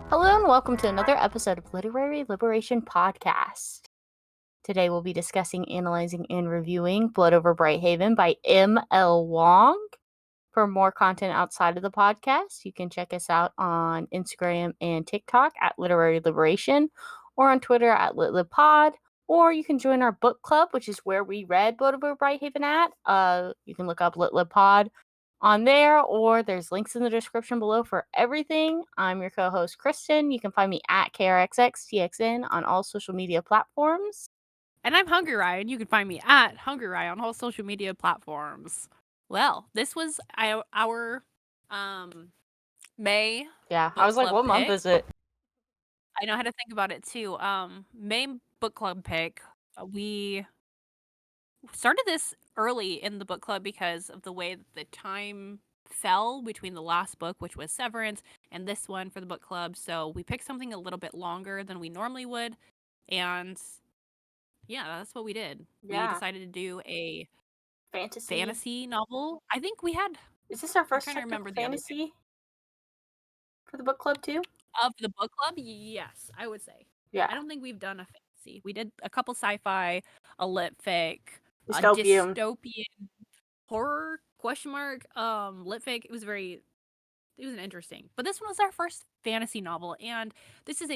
Hello and welcome to another episode of Literary Liberation Podcast. Today we'll be discussing, analyzing, and reviewing Blood Over Brighthaven by M.L. Wang. For more content outside of the podcast, you can check us out on Instagram and TikTok at Literary Liberation, or on Twitter at LitLibPod, or you can join our book club, which is where we read Blood Over Brighthaven at. You can look up LitLibPod on there, or there's links in the description below for everything. I'm your co-host, Kristen. You can find me at KRXXTXN on all social media platforms. And I'm Hungry Rye, and you can find me at Hungry Rye on all social media platforms. Well, this was our May. Yeah, book I was like, club what month pick. is it? I know how to think about it too. May book club pick. We started this early in the book club because of the way that the time fell between the last book, which was Severance, and this one for the book club. So we picked something a little bit longer than we normally would, and yeah, that's what we did. We Yeah. decided to do a Fantasy. fantasy novel. I think we had. Is this our first trying to technical remember the other two. fantasy for the book club too? Of the book club, yes, I would say. Yeah. I don't think we've done a fantasy. We did a couple sci-fi, a lit fic, a Dystopian. dystopian horror lit fic. It was an interesting. But this one was our first fantasy novel, and this is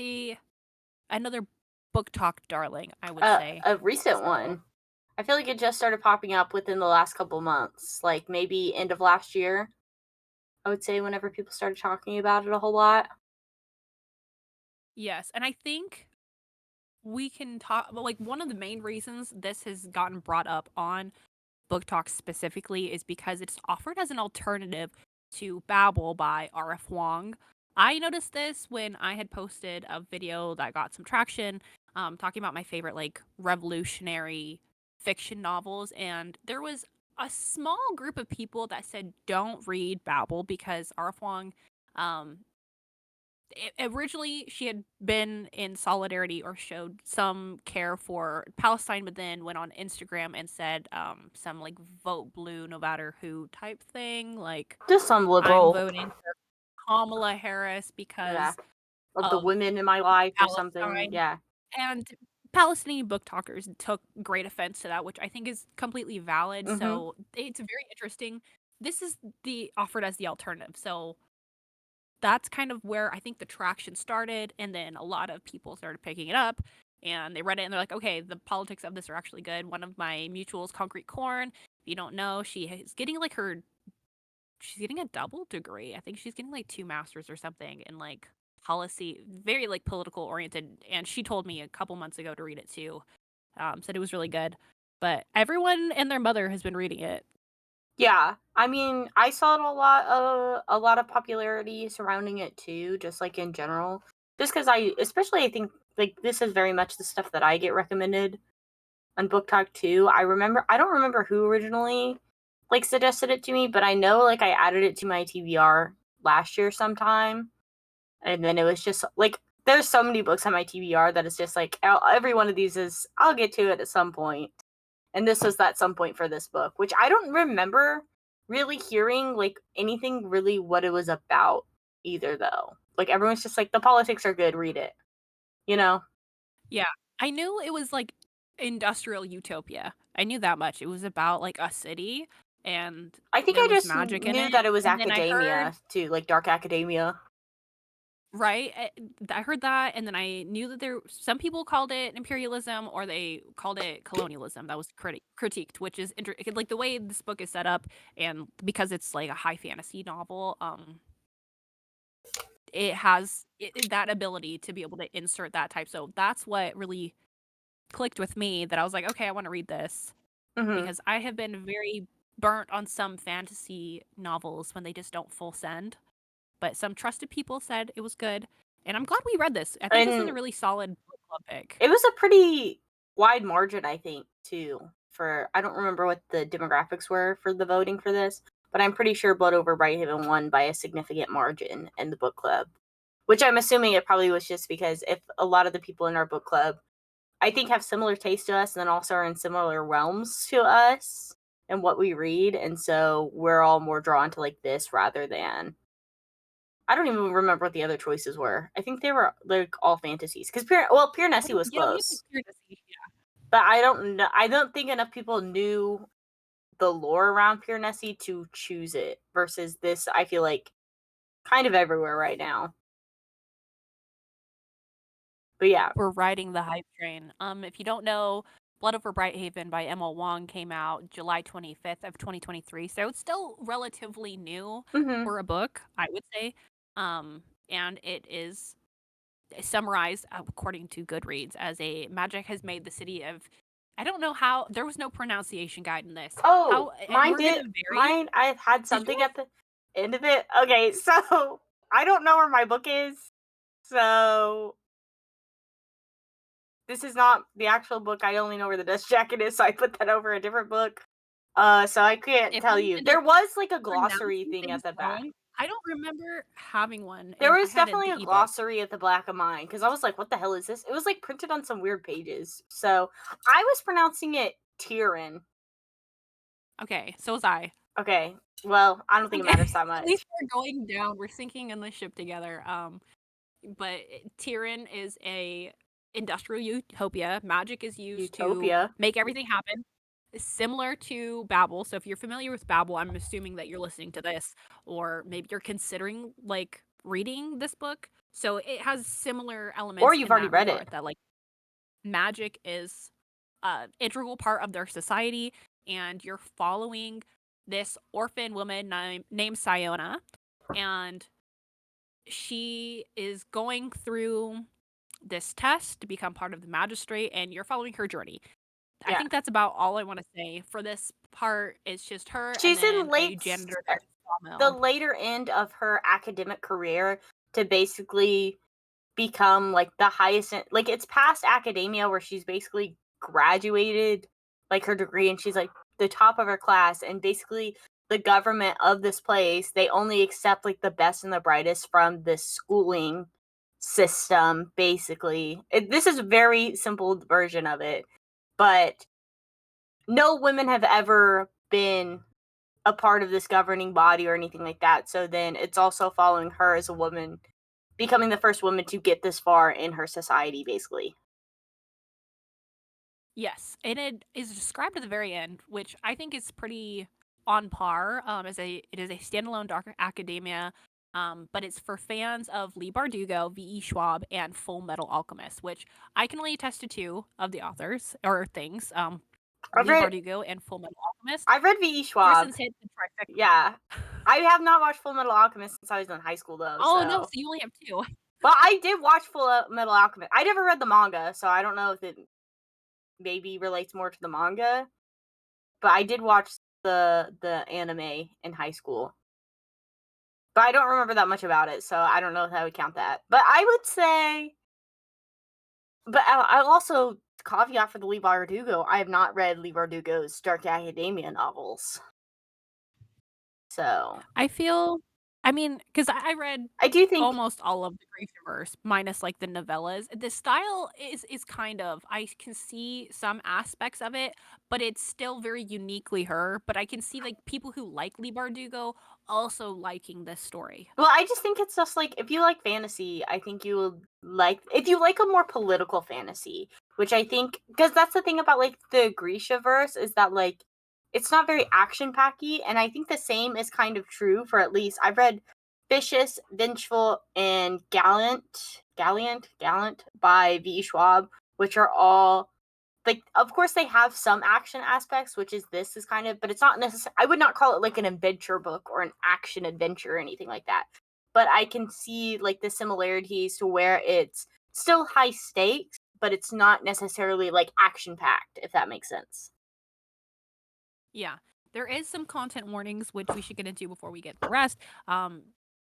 another BOOK-TOK darling, I would say. A recent one. I feel like it just started popping up within the last couple months, like maybe end of last year. I would say whenever people started talking about it a whole lot. Yes, and I think we can talk. Well, like one of the main reasons this has gotten brought up on BOOK-TOK specifically is because it's offered as an alternative to Babel by R.F. Wang. I noticed this when I had posted a video that got some traction, talking about my favorite like revolutionary fiction novels, and there was a small group of people that said don't read Babel because R.F. Wang, originally she had been in solidarity or showed some care for Palestine, but then went on Instagram and said some like vote blue no matter who type thing, like Just some liberal. I'm voting for Kamala Harris because of the women in my life or something. Yeah. And Palestinian book talkers took great offense to that, which I think is completely valid. Mhm. So it's very interesting. This is offered as the alternative. So that's kind of where I think the traction started, and then a lot of people started picking it up, and they read it, and they're like, okay, the politics of this are actually good. One of my mutuals, Concrete Corn, if you don't know, she's getting a double degree. I think she's getting like 2 masters or something in like policy, very like political oriented, and she told me a couple months ago to read it too. Said it was really good, but everyone and their mother has been reading it. Yeah, I mean, I saw a lot of popularity surrounding it too, just like in general. Just because I think like this is very much the stuff that I get recommended on BookTok too. I don't remember who originally like suggested it to me, but I know like I added it to my TBR last year sometime, and then it was just like there's so many books on my TBR that it's just like every one of these is I'll get to it at some point. And this was that some point for this book, which I don't remember really hearing like anything really what it was about either though. Like everyone's just like the politics are good, read it. You know? Yeah, I knew it was like industrial utopia. I knew that much. It was about like a city, and I think there I was just magic in knew it. that it was And then I academia heard, too, like dark academia. right, I heard that, and then I knew that some people called it imperialism or they called it colonialism. That was critiqued, which is like the way this book is set up, and because it's like a high fantasy novel, it has that ability to be able to insert that type. So that's what really clicked with me, that I was like, okay, I want to read this, because I have been very burnt on some fantasy novels when they just don't full send. But some trusted people said it was good, and I'm glad we read this. I think this is a really solid book club pick. It was a pretty wide margin, I think, too. I don't remember what the demographics were for the voting for this, but I'm pretty sure Blood Over Brighthaven won by a significant margin in the book club. Which I'm assuming it probably was just because if a lot of the people in our book club, I think, have similar taste to us and then also are in similar realms to us, and what we read, and so we're all more drawn to like this rather than I don't even remember what the other choices were. I think they were like all fantasies because Pure Nessie was Yeah, we have like close, Fantasy. Yeah. but I don't know. I don't think enough people knew the lore around Pure Nessie to choose it versus this. I feel like kind of everywhere right now. But yeah. We're riding the hype train. If you don't know, Blood Over Brighthaven by Emma Wang came out July 25th of 2023, so it's still relatively new Mm-hmm. for a book, I would say. And it is summarized according to Goodreads as a magic has made the city of I don't know how there was no pronunciation guide in this. Oh, How and we're gonna vary. mine. I had Did something yours? at the end of it. Okay, so I don't know where my book is. So this is not the actual book. I only know where the dust jacket is, so I put that over a different book. So I can't If tell we you. end up There was like a glossary pronouncing thing at things the back. wrong, I don't remember having one, There and I was had definitely a the ebook. glossary at the back of mine because I was like, "What the hell is this?" It was like printed on some weird pages. So I was pronouncing it Tyrion. Okay, so was I. Okay, well, I don't think it Okay, matters that at least much. we're going down. We're sinking in the ship together. But Tyrion is a industrial utopia. Magic is used to Utopia. make everything happen. Similar to Babel. So if you're familiar with Babel, I'm assuming that you're listening to this, or maybe you're considering like reading this book. So it has similar Or elements you've in already that read it. regard that like magic is integral part of their society, and you're following this orphan woman named Siona, and she is going through this test to become part of the magistrate, and you're following her journey. I Yeah. think that's about all I want to say for this part. It's just her and She's in then a janitor at a the sawmill. later end of her academic career to basically become like the highest like it's past academia where she's basically graduated like her degree and she's like the top of her class and basically the government of this place they only accept like the best and the brightest from this schooling system basically this is a very simple version of it but no women have ever been a part of this governing body or anything like that. So then it's also following her as a woman, becoming the first woman to get this far in her society, basically. Yes, and it is described at the very end, which I think is pretty on par. As it is a standalone Dark Academia, but it's for fans of Lee Bardugo, V.E. Schwab, and Full Metal Alchemist, which I can only attest to two of the authors or things. I've Lee read Bardugo and Full Metal Alchemist. I've read V.E. Schwab. Kristen's hit the trifecta. Yeah. I have not watched Full Metal Alchemist since I was in high school though, Oh no, so so you only have two. well, I did watch Full Metal Alchemist. I never read the manga, so I don't know if it maybe relates more to the manga. But I did watch the anime in high school. But I don't remember that much about it, so I don't know if I would count that. But I would say, but I'll also caveat for the Lee Bardugo. I have not read Lee Bardugo's Dark Academia novels, so I mean, because I read I do think. almost all of the Greciaverse, minus like the novellas. The style is kind of I can see some aspects of it, but it's still very uniquely her. But I can see like people who like Lee Bardugo also liking this story. Well, I just think it's just like if you like fantasy, I think you will like if you like a more political fantasy, which I think because that's the thing about like the Grisha verse is that like it's not very action packy, and I think the same is kind of true for at least I've read Vicious, Vengeful, and Gallant by V. Schwab, which are all like of course they have some action aspects which is this is kind of but it's not necessary I would not call it like an adventure book or an action adventure or anything like that but I can see like the similarities to where it's still high stakes but it's not necessarily like action packed if that makes sense. Yeah, there is some content warnings which we should get into before we get the rest.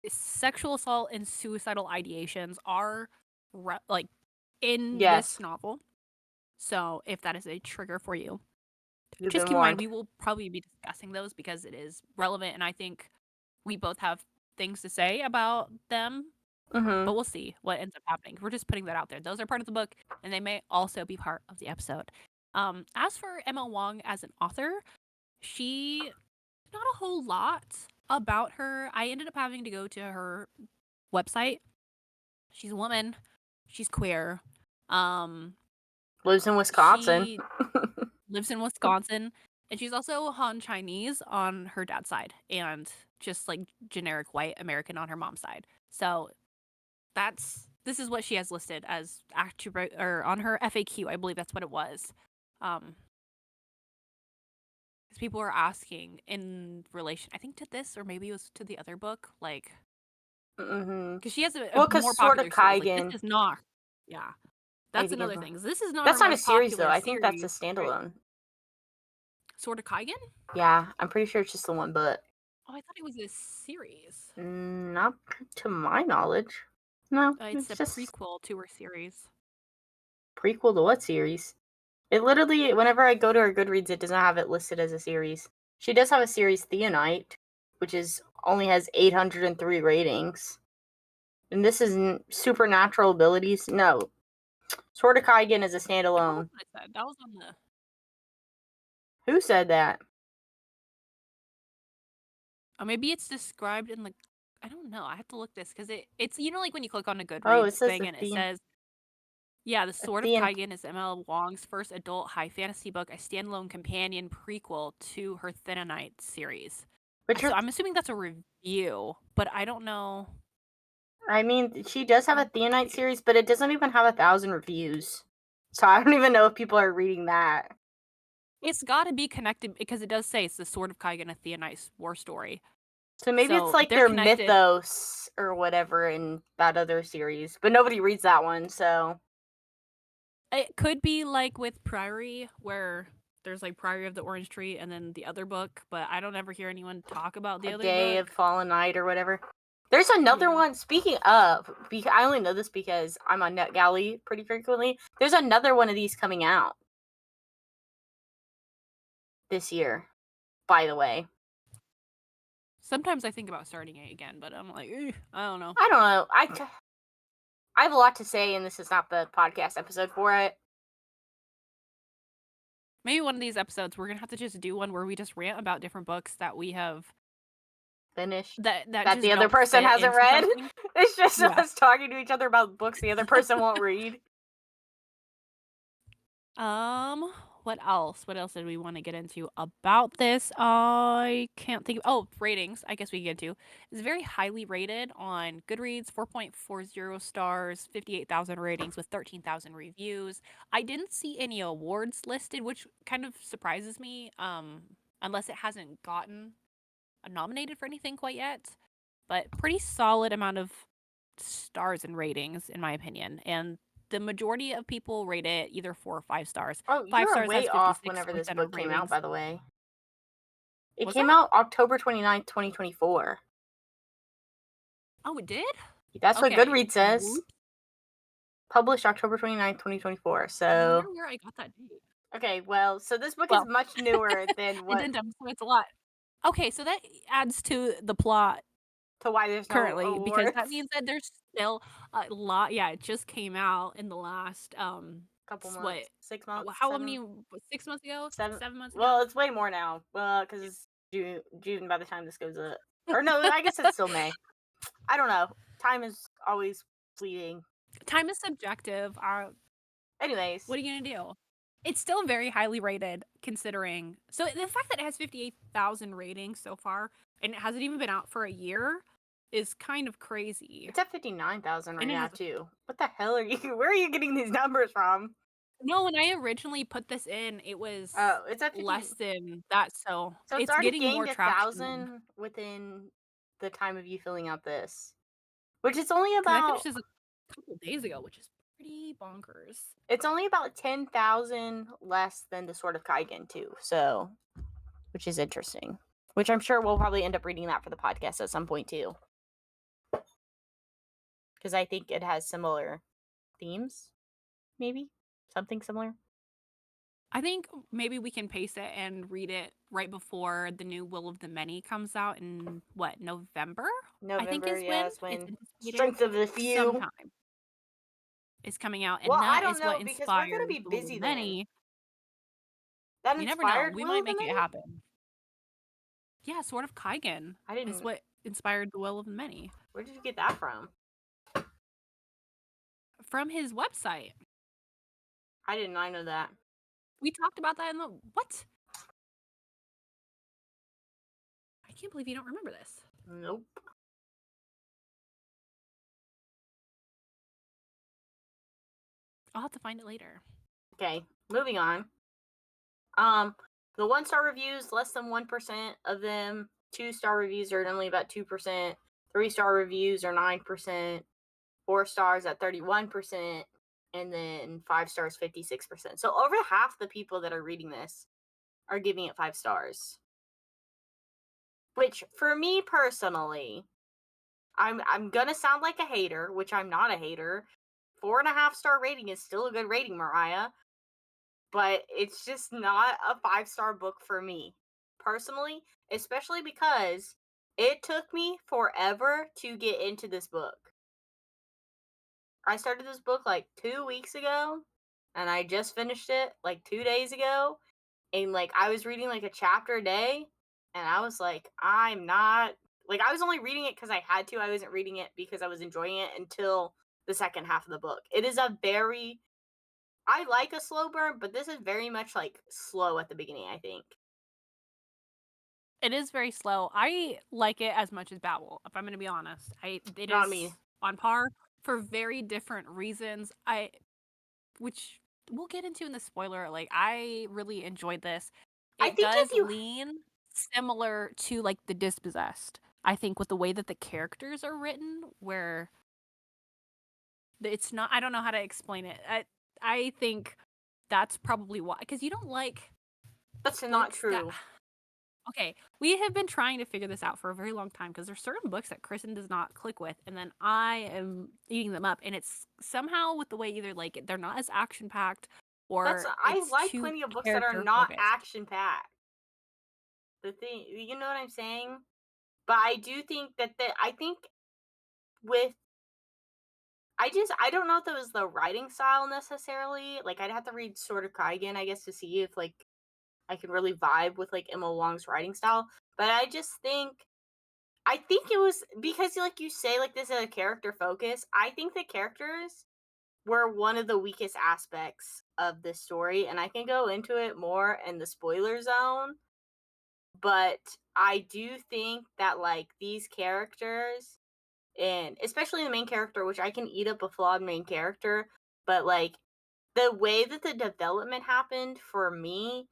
Sexual assault and suicidal ideations are like in this Yes, novel. So if that is a trigger for you, you've just been keep in mind warned. we will probably be discussing those because it is relevant, and I think we both have things to say about them, Mm-hmm. but we'll see what ends up happening. We're just putting that out there. Those are part of the book, and they may also be part of the episode. As for Emma Wang as an author, she not a whole lot about her. I ended up having to go to her website. She's a woman. She's queer. Lives in Wisconsin. She lives in Wisconsin, and she's also Han Chinese on her dad's side, and just like generic white American on her mom's side. So this is what she has listed as attribute or on her FAQ. I believe that's what it was. Because people were asking in relation, I think to this or maybe it was to the other book, like because she has a Well, because more Sword of popular series. Like this Kaigen, is not. Yeah, I that's think another thing. This is not her that's not a most series though. popular I think that's a series, right? standalone. Sword of Kaigen? Yeah, I'm pretty sure it's just the one book. Oh, I thought it was a series. Not to my knowledge. No, It's it's a just prequel to her series. prequel to what series? It literally, whenever I go to her Goodreads, it does not have it listed as a series. She does have a series Theonite, which is only has 803 ratings. And this is supernatural abilities. No, Sword of Kaigen is a That was standalone. what I said. That was on the. Who said that? Oh, maybe it's described in the. I don't know. I have to look this because it's like when you click on a Oh, it Goodreads says thing and it says, yeah, The Sword of Theon, Kaigen is ML Wong's first adult high fantasy book, a standalone companion prequel to her Thinonite series. which So are, I'm assuming that's a review, but I don't know. I mean, she does have a Theonite series, but it doesn't even have 1,000 reviews. So I don't even know if people are reading that. It's got to be connected because it does say it's The Sword of Kaigen, a Theonite war story. So maybe it's So like they're their connected. mythos or whatever in that other series, but nobody reads that one, so It could be like with Priory, where there's like Priory of the Orange Tree and then the other book, but I don't ever hear anyone talk about the a other Day of book. Fallen Night or whatever. There's another Yeah. one. Speaking of, I only know this because I'm on NetGalley pretty frequently. There's another one of these coming out this year, by the way. Sometimes I think about starting it again, but I'm like, I don't know. I don't know. I have a lot to say, and this is not the podcast episode for it. Maybe one of these episodes we're gonna have to just do one where we just rant about different books that we have Finished that that just the other don't person fit hasn't into read. something. It's just Yeah. us talking to each other about books the other person won't read. What else? What else did we want to get into about this? I can't think of. Oh, ratings. I guess we can get to. It's very highly rated on Goodreads, 4.40 stars, 58,000 ratings with 13,000 reviews. I didn't see any awards listed, which kind of surprises me. Unless it hasn't gotten nominated for anything quite yet. But pretty solid amount of stars and ratings, in my opinion. And the majority of people rate it either 4 or 5 stars. Oh, 5 you're stars way has off whenever this 56% book of came out, ratings. by the way. It Was came that? out October 29th, 2024. Oh, it did? That's what Okay. Goodreads says. Whoop. Published October 29th, 2024. I wonder So, where I got that date. okay, well, so this book is Well, much newer than what addendum, so it's a lot. Okay, so that adds to the plot to why there's no currently because that awards. means that there's still a lot. Yeah, it just came out in the last Couple what? months, 6 months, How many? 6 months ago? seven. 7 months Well, ago? it's way more now. Because it's June by the time this goes up. Or no, I guess it's still May. I don't know. Time is always fleeting. Time is subjective. Anyways, What are you gonna do? It's still very highly rated, considering. So the fact that it has 58,000 ratings so far, and it hasn't even been out for a year, is kind of crazy. it's at 59,000 right And it now has too. What the hell are you? Where are you getting these numbers from? no. When I originally put this in, it was Oh, it's at 50. less than that, so So it's it's already getting more gained traction. 1,000 within the time of you filling out this, which is only Because I finished about this a couple days ago, which is pretty bonkers. it's only about 10,000 less than the Sword of Kaigen too. So, which is interesting. Which I'm sure we'll probably end up reading that for the podcast at some point too, because I think it has similar themes, maybe something similar. I think maybe we can pace it and read it right before the new Will of the Many comes out in what, November? I think November, is when yeah, is it's when anticipated. Strength of the Few. Sometime is coming out, Well, and I that don't is what know because we're gonna inspired be the Will of the busy then. Many. That You never know. inspired We Will might of the make it Many. happen. Yeah, Sword of Kaigen I is didn't. what inspired The Will of the Many. Where did you get that from? From his website. I did not know that. We talked about that in the... What? I can't believe you don't remember this. Nope. I'll have to find it later. Okay, moving on. The 1-star reviews, less than 1% of them. 2-star reviews are only about 2%. 3-star reviews are 9%. 4 stars at 31%. And then 5 stars, 56%. So over half the people that are reading this are giving it 5 stars. Which, for me personally, I'm gonna sound like a hater, which I'm not a hater. 4.5-star rating is still a good rating, Mariah. But it's just not a 5-star book for me personally, especially because it took me forever to get into this book. I started this book like 2 weeks ago, and I just finished it like 2 days ago, and like I was reading like a chapter a day, and I was like, I'm not like I was only reading it because I had to. I wasn't reading it because I was enjoying it until the second half of the book. It is a very I like a slow burn, but this is very much like slow at the beginning, I think. It is very slow. I like it as much as Babel, if I'm going to be honest. It Not is me. on par for very different reasons. Which we'll get into in the spoiler. Like, I really enjoyed this. I It think does if you lean similar to like The Dispossessed. I think with the way that the characters are written, where it's not. I don't know how to explain it. I think that's probably why, because you don't like that's not books that. true. Okay, we have been trying to figure this out for a very long time because there's certain books that Kristen does not click with, and then I am eating them up, and it's somehow with the way either like they're not as action packed or I it's like too plenty of books that are character not focused. action packed. The thing, you know what I'm saying? But I do think that I think with I don't know if it was the writing style necessarily. Like I'd have to read Sword of Kaigen, I guess, to see if like I could really vibe with like Emma Wong's writing style. But I think it was because like you say like this is a character focus. I think the characters were one of the weakest aspects of this story, and I can go into it more in the spoiler zone. But I do think that like these characters, and especially the main character, which I can eat up a flawed main character, but like the way that the development happened for me,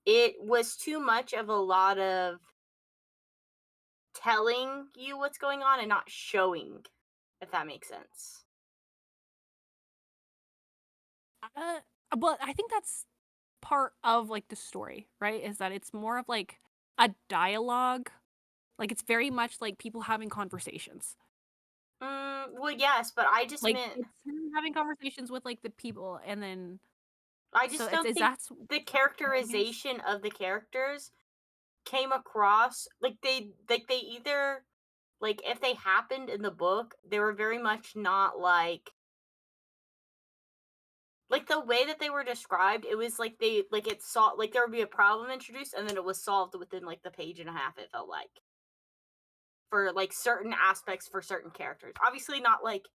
it was too much of a lot of telling you what's going on and not showing, if that makes sense. Uh, but I think that's part of like the story, right? Is that it's more of like a dialogue. Like it's very much like people having conversations. Well, yes, but Like it's him having conversations with like the people, and then I so just it's don't is think that's the telling us. characterization of the characters came across like they either like if they happened in the book, they were very much not like the way that they were described, it was like they like it saw like there would be a problem introduced and then it was solved within like the page and a half, it felt like. For like certain aspects for certain characters. Obviously not like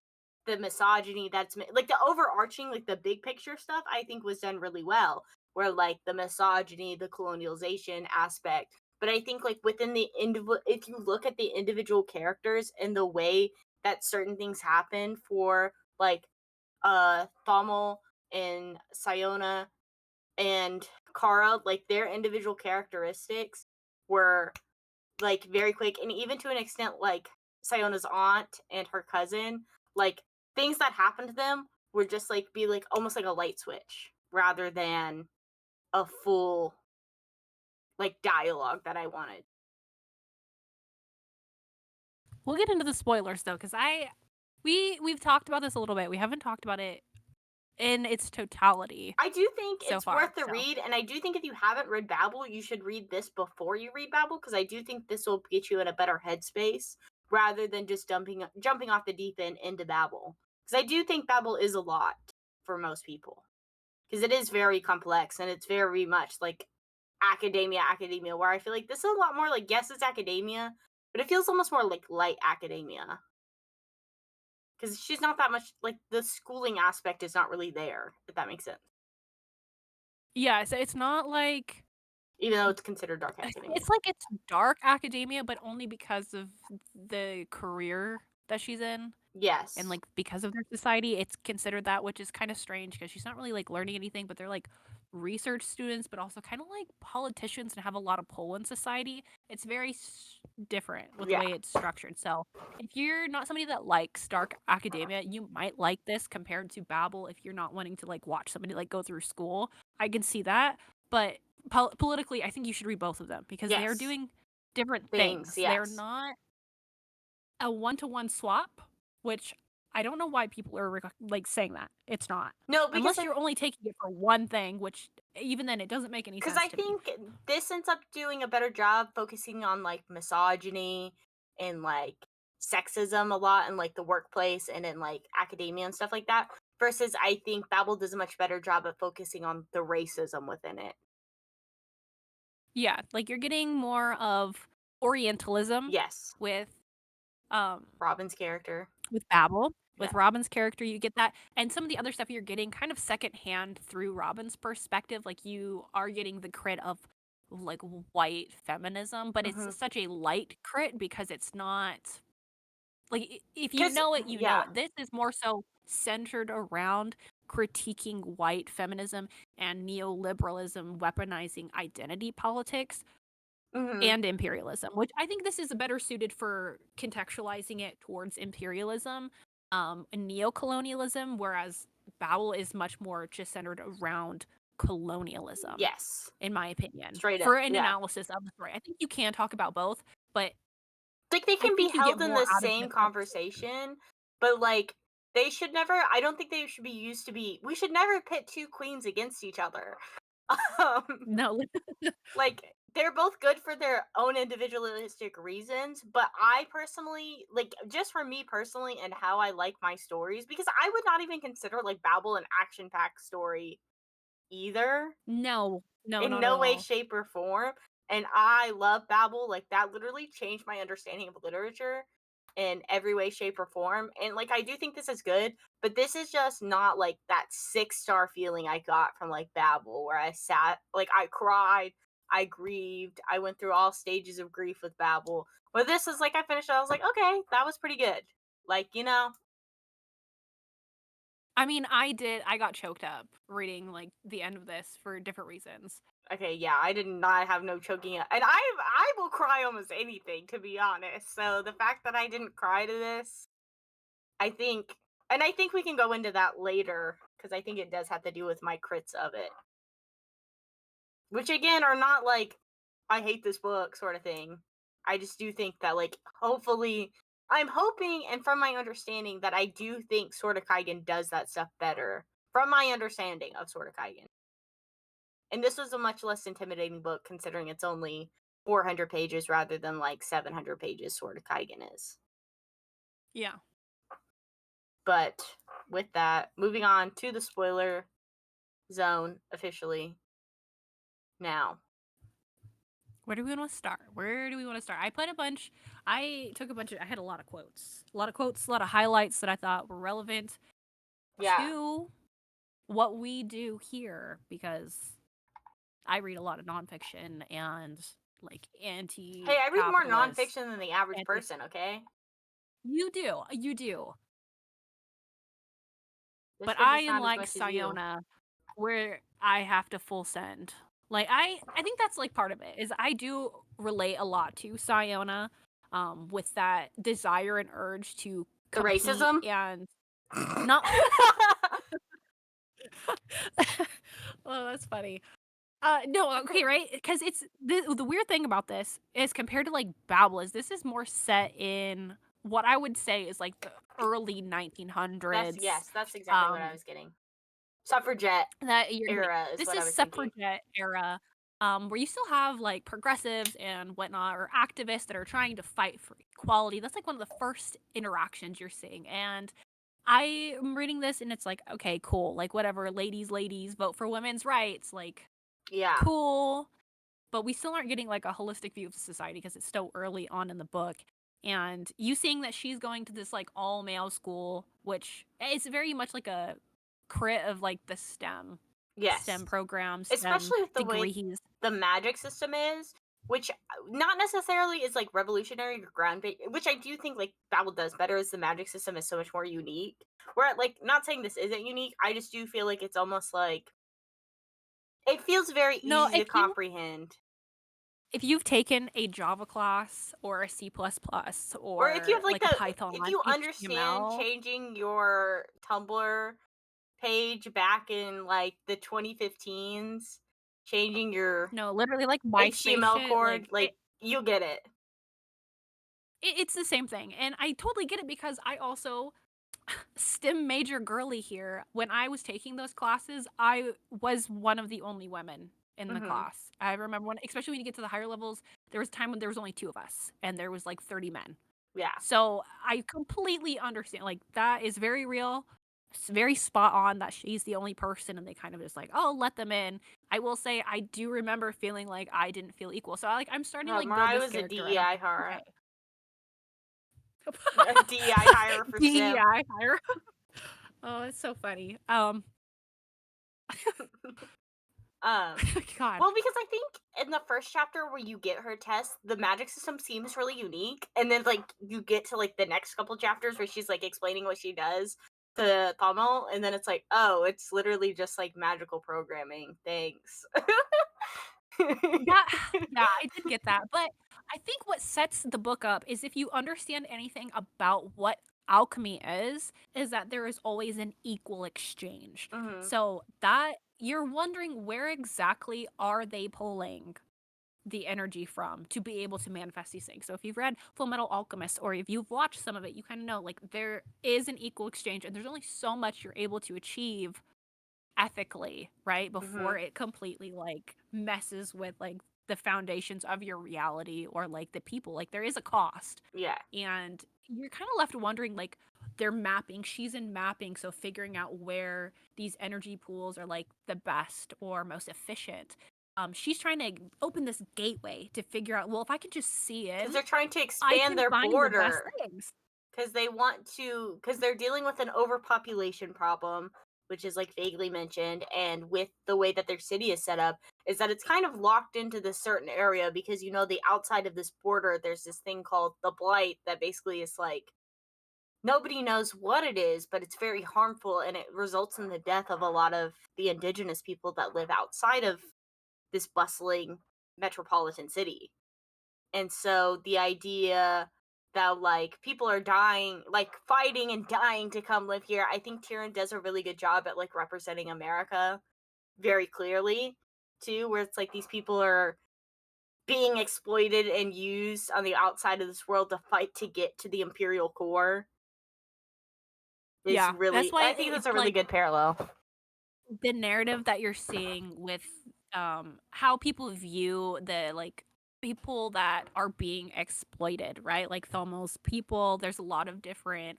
the misogyny like the overarching like the big picture stuff I think was done really well where like the misogyny, the colonialization aspect. But I think like within the individual if you look at the individual characters and the way that certain things happen for like Thomal and Siona and Kara, like their individual characteristics were like very quick, and even to an extent like Siona's aunt and her cousin, like things that happened to them would just like be like almost like a light switch rather than a full like dialogue that I wanted. We'll get into the spoilers though, because we've talked about this a little bit. We haven't talked about it in its totality I do think so it's far. worth the So read, and I do think if you haven't read Babel, you should read this before you read Babel because I do think this will get you in a better headspace rather than just jumping off the deep end into Babel. Because I do think Babel is a lot for most people because it is very complex and it's very much like academia, where I feel like this is a lot more like, yes, it's academia, but it feels almost more like light academia. Because she's not that much like the schooling aspect is not really there, if that makes sense. Yeah, so it's not like Even though it's considered dark academia. it's like it's dark academia, but only because of the career that she's in. And, Yes. like, because of their society, it's considered that, which is kinda strange because she's not really, like, learning anything, but they're, like, research students, but also kinda like politicians and have a lot of pull in society. It's very different with the Yeah. way it's structured, so if you're not somebody that likes dark academia, you might like this compared to Babel if you're not wanting to, like, watch somebody, like, go through school. I can see that, but politically, I think you should read both of them because they are Yes. doing different Things, things. They're yes. not a one-to-one swap, which I don't know why people are like saying that. It's not. No, because Unless you're only taking it for one thing, which even then it doesn't make any because sense I to me. think this ends up doing a better job focusing on like misogyny and like sexism a lot in like the workplace and in like academia and stuff like that. Versus I think Babel does a much better job of focusing on the racism within it. Yeah, like you're getting more of Orientalism Yes. with um Robin's character. with Babel. With Yeah. Robin's character, you get that. And some of the other stuff you're getting kind of secondhand through Robin's perspective. Like you are getting the crit of like white feminism, but it's Mm-hmm. such a light crit because it's not like, if you Because know it, you know yeah. it. This is more so centered around critiquing white feminism and neoliberalism weaponizing identity politics Mm-hmm. and imperialism, which I think this is better suited for contextualizing it towards imperialism, and neocolonialism, whereas Bowell is much more just centered around colonialism, Yes. in my opinion, Straight up. for an Yeah. analysis of the story. I think you can talk about both, but Like they I can be think you get held in more the out of the same conversation. conversation, but like they should never I don't think they should be used to be we should never pit two queens against each other. Um No. like they're both good for their own individualistic reasons, but I personally like just for me personally and how I like my stories because I would not even consider like Babel an action-packed story either No. No, in not at no way, all. shape, or form. And I love Babel. Like that literally changed my understanding of literature in every way, shape, or form. And like I do think this is good, but this is just not like that 6-star feeling I got from like Babel, where I sat like I cried, I grieved, I went through all stages of grief with Babel. But this is like I finished, I was like, okay, that was pretty good. Like, I mean, I got choked up reading, like, the end of this for different reasons. okay, yeah, I did not have no choking, and I will cry almost anything to be honest. So the fact that I didn't cry to this, I think, and I think we can go into that later because I think it does have to do with my crits of it, which again are not like I hate this book sort of thing. I just do think that like hopefully I'm hoping and from my understanding that I do think Sword of Kaigen does that stuff better from my understanding of Sword of Kaigen. And this was a much less intimidating book considering it's only 400 pages rather than like 700 pages Sword of Kaigen is. Yeah. But with that, moving on to the spoiler zone officially now. Where do we wanna start? Where do we wanna start? I took a bunch of I had a lot of quotes. A lot of quotes, a lot of highlights that I thought were relevant Yeah. to what we do here because I read a lot of nonfiction and, like, Hey, I read more anti-capitalist, nonfiction than the average anti person, okay? you do. This But kid I just am not as like much as you. Sayona, where I have to full send. Like, I think that's, like, part of it, is I do relate a lot to Sayona, with that desire and urge to The compete racism? and not Oh, that's funny. No, okay, right? Because it's the weird thing about this is compared to, like, Babel is this is more set in what I would say is, like, the early That's 1900s, yes, that's exactly what I um was getting. Suffragette that you're like era is this what I is was thinking. suffragette era, where you still have, like, progressives and whatnot, or activists that are trying to fight for equality. That's, like, one of the first interactions you're seeing, and I am reading this and it's like, "Okay, cool, like, whatever, ladies, vote for women's rights," like, Yeah. cool. but we still aren't getting like a holistic view of society because it's still early on in the book. And you seeing that she's going to this like all male school, which is very much like a crit of like the STEM Yes. programs, STEM Especially with the way degrees. the magic system is, which not necessarily is like revolutionary or groundbreaking, which I do think like Babel does better, is the magic system is so much more unique. Where like, not saying this isn't unique, I just do feel like it's almost like it feels very No, easy to comprehend. if you've taken a Java class or a C++ Or if you or have like like a if Python, you understand HTML, changing your Tumblr page back in like the 2015s, changing your no, literally like MySpace HTML shit, code, like you'll get it. it's the same thing. And I totally get it because I also STEM major girly here. When I was taking those classes, I was one of the only women in the Mhm. class. I remember when, especially when you get to the higher levels, there was a time when there was only 2 of us and there was like 30 men. Yeah. So I completely understand. Like that is very real. It's very spot on that she's the only person and they kind of just like, oh, let them in. I will say I do remember feeling like I didn't feel equal. So I'm starting to like build Mariah this was a character and I'm DEI like, hire. okay. A DEI hire for STEM. DEI hire. Oh, it's so funny. Um, God. well, because I think in the first chapter where you get her test, the magic system seems really unique, and then like you get to like the next couple chapters where she's like explaining what she does to Thomo, and then it's like, oh, it's literally just like magical programming. Thanks. That yeah, I did get that, but I think what sets the book up is if you understand anything about what alchemy is that there is always an equal exchange. Hmm. So that you're wondering where exactly are they pulling the energy from to be able to manifest these things. So if you've read Full Metal Alchemist or if you've watched some of it, you kind of know like there is an equal exchange and there's only so much you're able to achieve ethically, right? Hmm. Before it completely like messes with like the foundations of your reality or like the people. Like there is a cost. Yeah. And you're kind of left wondering like they're mapping, she's in mapping, so figuring out where these energy pools are like the best or most efficient. She's trying to open this gateway to figure out, well, if I can just see Because in, they're trying to I expand can their find the best border. things. Because they want to, because they're dealing with an overpopulation problem, which is like vaguely mentioned, and with the way that their city is set up, is that it's kind of locked into this certain area because you know the outside of this border there's this thing called the blight that basically is like nobody knows what it is, but it's very harmful and it results in the death of a lot of the indigenous people that live outside of this bustling metropolitan city. And so the idea that like people are dying, like fighting and dying to come live here, I think Tyrion does a really good job at like representing America very clearly too, where it's like these people are being exploited and used on the outside of this world to fight to get to the imperial core is Yeah, that's really, why I think that's it's a really like good parallel. the narrative that you're seeing with how people view the like people that are being exploited, right? Like Thomos people, there's a lot of different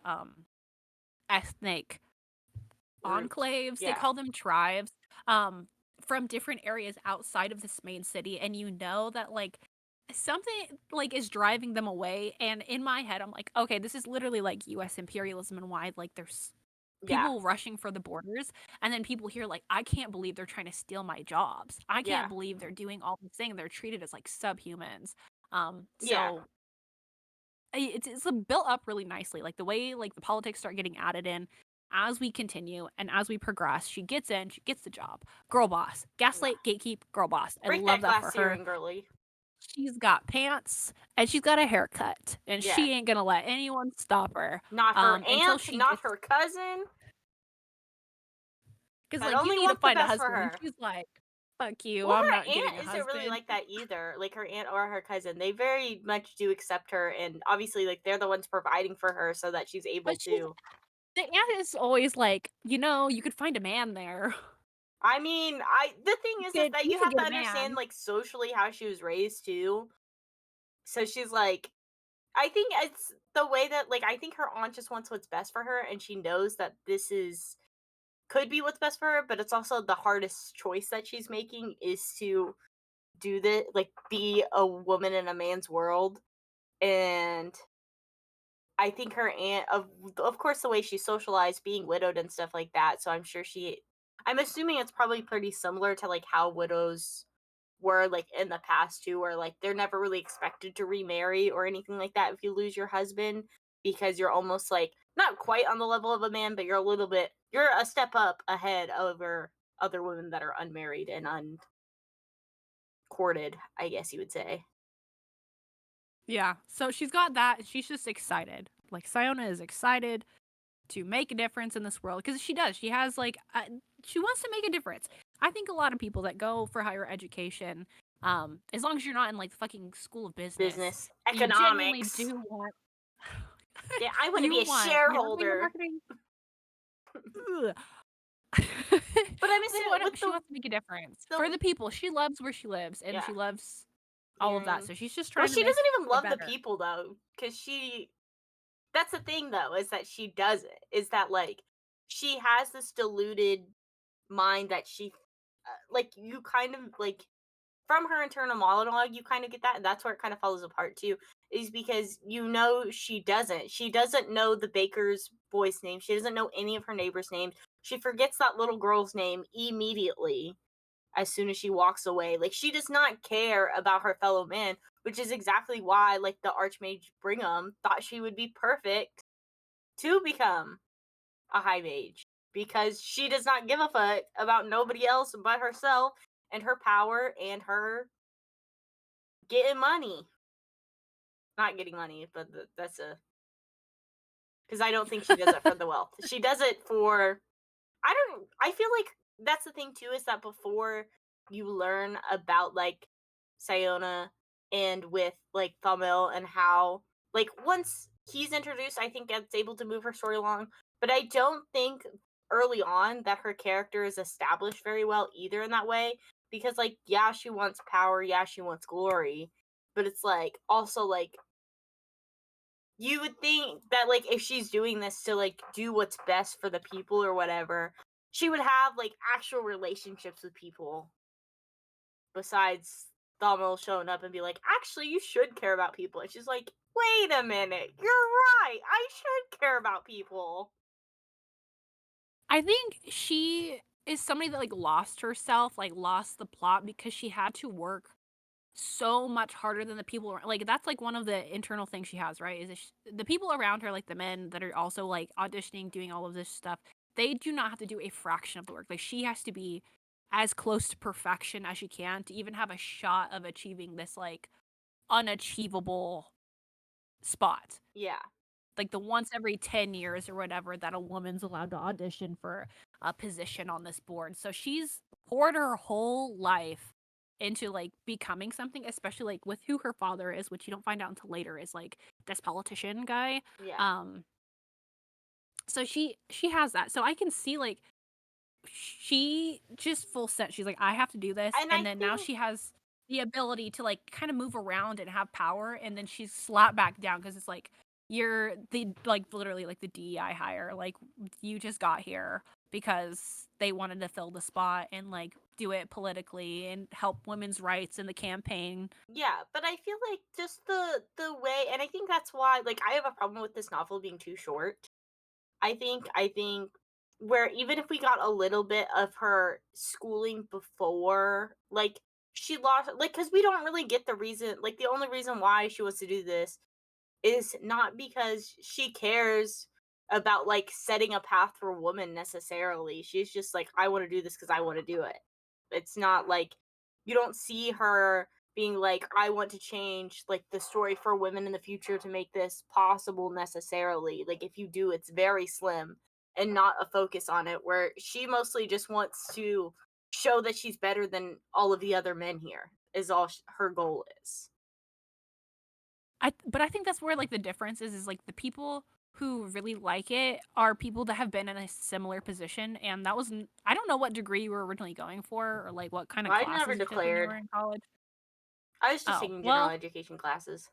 ethnic Groups. enclaves, they Yeah. call them tribes, um from different areas outside of this main city and you know that like something like is driving them away and in my head I'm like, okay, this is literally like US imperialism and why like there's Yeah. people rushing for the borders and then people here like I can't believe they're trying to steal my jobs. I can't Yeah. believe they're doing all these things. They're treated as like subhumans. Yeah. So it's built up really nicely. Like the way like the politics start getting added in as we continue and as we progress. She gets in, she gets the job. Girl boss, Yeah. gaslight, gatekeep, girl boss. I Break love that that glass for her. ceiling, girly. She's got pants and she's got a haircut, and Yeah. she ain't gonna let anyone stop her. Not her Until aunt, she not gets her cousin. because That like you only need to wants the find a best for husband, and her. she's like, "Fuck you, Well, I'm her not getting a aunt isn't really husband." like that either. Like her aunt or her cousin, they very much do accept her, and obviously, like they're the ones providing for her so that she's able But she's to. the aunt is always like, you could find a man there. I mean, I the thing is that You you could have to get a understand man. like socially how she was raised too. So she's like, I think it's the way that like I think her aunt just wants what's best for her, and she knows that this is could be what's best for her, but it's also the hardest choice that she's making is to do this, like be a woman in a man's world. And I think her aunt, of course, the way she socialized, being widowed and stuff like that. So I'm assuming it's probably pretty similar to like how widows were like in the past too, where like they're never really expected to remarry or anything like that if you lose your husband, because you're almost like not quite on the level of a man, but you're a step up ahead over other women that are unmarried and uncourted, I guess you would say. Yeah. So she's got that. She's just excited. Like Siona is excited to make a difference in this world because she does. She has like she wants to make a difference. I think a lot of people that go for higher education, as long as you're not in like the fucking school of business, Business, you genuinely economics. do want. Yeah, I want to You be a want shareholder. marketing. Ugh. But I'm assuming with She wants to make a difference for the the people. She loves where she lives and yeah, she loves all of that. hearing. So she's just Well, trying to she make doesn't even it love the better. people though, because that's the thing though, is that she doesn't. Is that like she has this deluded mind that like you kind of like from her internal monologue, you kind of get that, and that's where it kind of falls apart too. Is because she doesn't know the baker's boy's name. She doesn't know any of her neighbors' names. She forgets that little girl's name immediately as soon as she walks away. Like she does not care about her fellow man, which is exactly why like the Archmage Brigham thought she would be perfect to become a high mage, because she does not give a fuck about nobody else but herself and her power and her getting money. Not getting money, but that's a because I don't think she does it for the wealth. She does it for I feel like that's the thing too, is that before you learn about like Siona and with like Thamil and how like once he's introduced, I think it's able to move her story along. But I don't think early on that her character is established very well either in that way. Because like yeah, she wants power, yeah, she wants glory. But it's like also like you would think that like if she's doing this to like do what's best for the people or whatever, she would have like actual relationships with people besides Thamil showing up and be like, actually you should care about people. And she's like, wait a minute, you're right, I should care about people. I think she is somebody that like lost herself, like lost the plot because she had to work so much harder than the people around. Like that's like one of the internal things she has, right? Is that the people around her, like the men that are also like auditioning, doing all of this stuff, they do not have to do a fraction of the work. Like she has to be as close to perfection as she can to even have a shot of achieving this like unachievable spot. Yeah. Like the once every 10 years or whatever that a woman's allowed to audition for a position on this board. So she's poured her whole life into like becoming something, especially like with who her father is, which you don't find out until later, is like this politician guy. Yeah. So she has that. So I can see like she just full set. She's like, I have to do this, And I and then now think she has the ability to like kind of move around and have power, and then she's slapped back down because it's like you're the like literally like the DEI hire, like you just got here because they wanted to fill the spot and like do it politically and help women's rights in the campaign. yeah, but I feel like just the way, and I think that's why like I have a problem with this novel being too short. I think where even if we got a little bit of her schooling before, like she lost, like because we don't really get the reason, like the only reason why she wants to do this is not because she cares about like setting a path for a woman necessarily. She's just like, I want to do this because I want to do it. It's not like you don't see her being like, I want to change like the story for women in the future to make this possible necessarily. Like if you do, it's very slim and not a focus on it, where she mostly just wants to show that she's better than all of the other men here is all her goal is. But I think that's where like the difference is like the people who really like it are people that have been in a similar position, and that was I don't know what degree you were originally going for or like what kind of I never classes you took when you were declared. in college. I was just Oh, taking general well, education classes.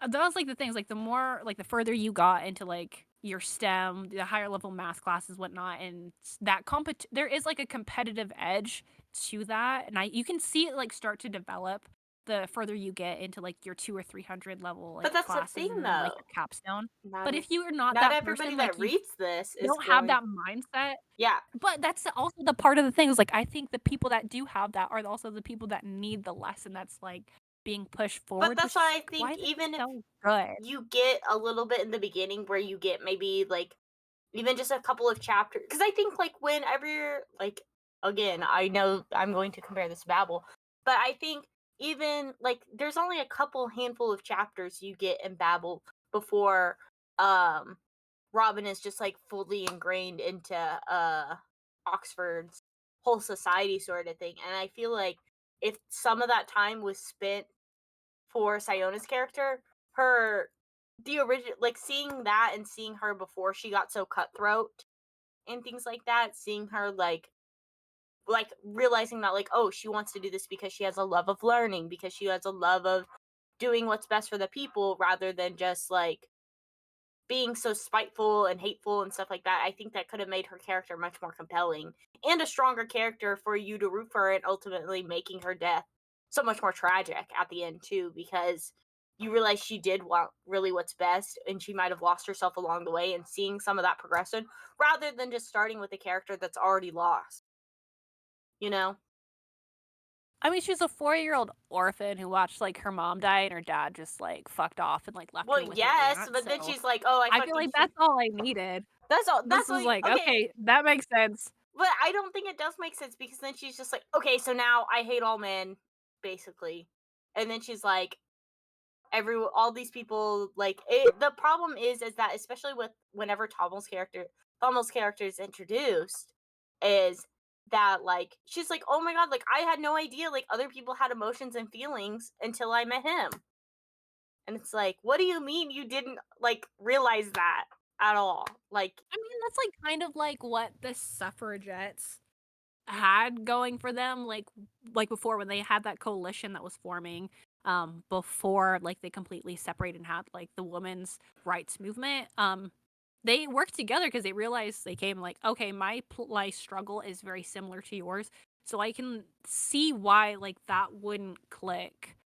that was like the things like the more like the further you got into like your STEM, the higher level math classes, whatnot, and that there is like a competitive edge to that, and you can see it, like, start to develop the further you get into, like, your 2 or 300 level, But like, that's the classes thing, and then, like, though. your capstone. Not But ev if you are not not that everybody person, like, that reads this is don't have going. that mindset. Yeah, But that's also the part of the thing is, like, I think the people that do have that are also the people that need the lesson that's, like, being pushed but forward, that's which is, why I like, why think this is even if so good. you get a little bit in the beginning where you get maybe, like, even just a couple of chapters, because I think, like, whenever you're, like, again, I know I'm going to compare this to Babel, but I think even, like, there's only a couple handful of chapters you get in Babel before, um, Robin is just, like, fully ingrained into, Oxford's whole society sort of thing, and I feel like if some of that time was spent for Siona's character, her the original, like, seeing that and seeing her before she got so cutthroat and things like that, seeing her like realizing that, like, oh, she wants to do this because she has a love of learning, because she has a love of doing what's best for the people rather than just like being so spiteful and hateful and stuff like that. I think that could have made her character much more compelling and a stronger character for you to root for her, and ultimately making her death so much more tragic at the end too, because you realize she did want really what's best and she might have lost herself along the way, and seeing some of that progression rather than just starting with a character that's already lost, you know? I mean, she's a 4-year-old orphan who watched, like, her mom die and her dad just, like, fucked off and, like, left Well, her with her yes, aunt, but then so she's like, "Oh, I I feel fucking like that's all I needed. This that's all was like, okay." "Okay, that makes sense." But I don't think it does make sense, because then she's just like, "Okay, so now I hate all men," basically. And then she's like, every all these people, like, the problem is that, especially with whenever Tommel's character is introduced, is that, like, she's like, "Oh my god, like, I had no idea like other people had emotions and feelings until I met him." And it's like, "What do you mean you didn't like realize that at all?" Like, I mean, that's, like, kind of like what the suffragettes had going for them, like, before when they had that coalition that was forming, before, like, they completely separated and had, like, the women's rights movement, they worked together because they realized they came like, "Okay, my struggle is very similar to yours, so I can see why, like, that wouldn't click."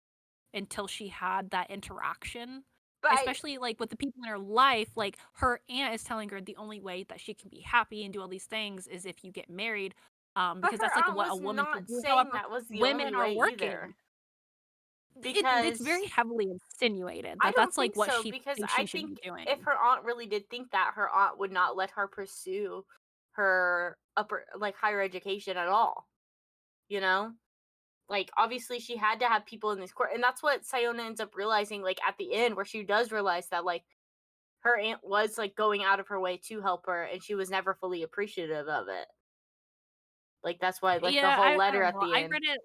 Until she had that interaction, but especially, like, with the people in her life, like, her aunt is telling her the only way that she can be happy and do all these things is if you get married, but because her that's, like, aunt what a was woman should not do. saying However, that was the women only are way either. working. It's Because very heavily insinuated I that don't that's, like, think what so, she because thinks I she should be think if doing. her aunt really did think that, her aunt would not let her pursue her upper, like, higher education at all, you know? Like, obviously she had to have people in this court, and that's what Siona ends up realizing, like, at the end, where she does realize that, like, her aunt was, like, going out of her way to help her, and she was never fully appreciative of it. Like, that's why, like, the Yeah, whole I letter don't at know, the I end. read it.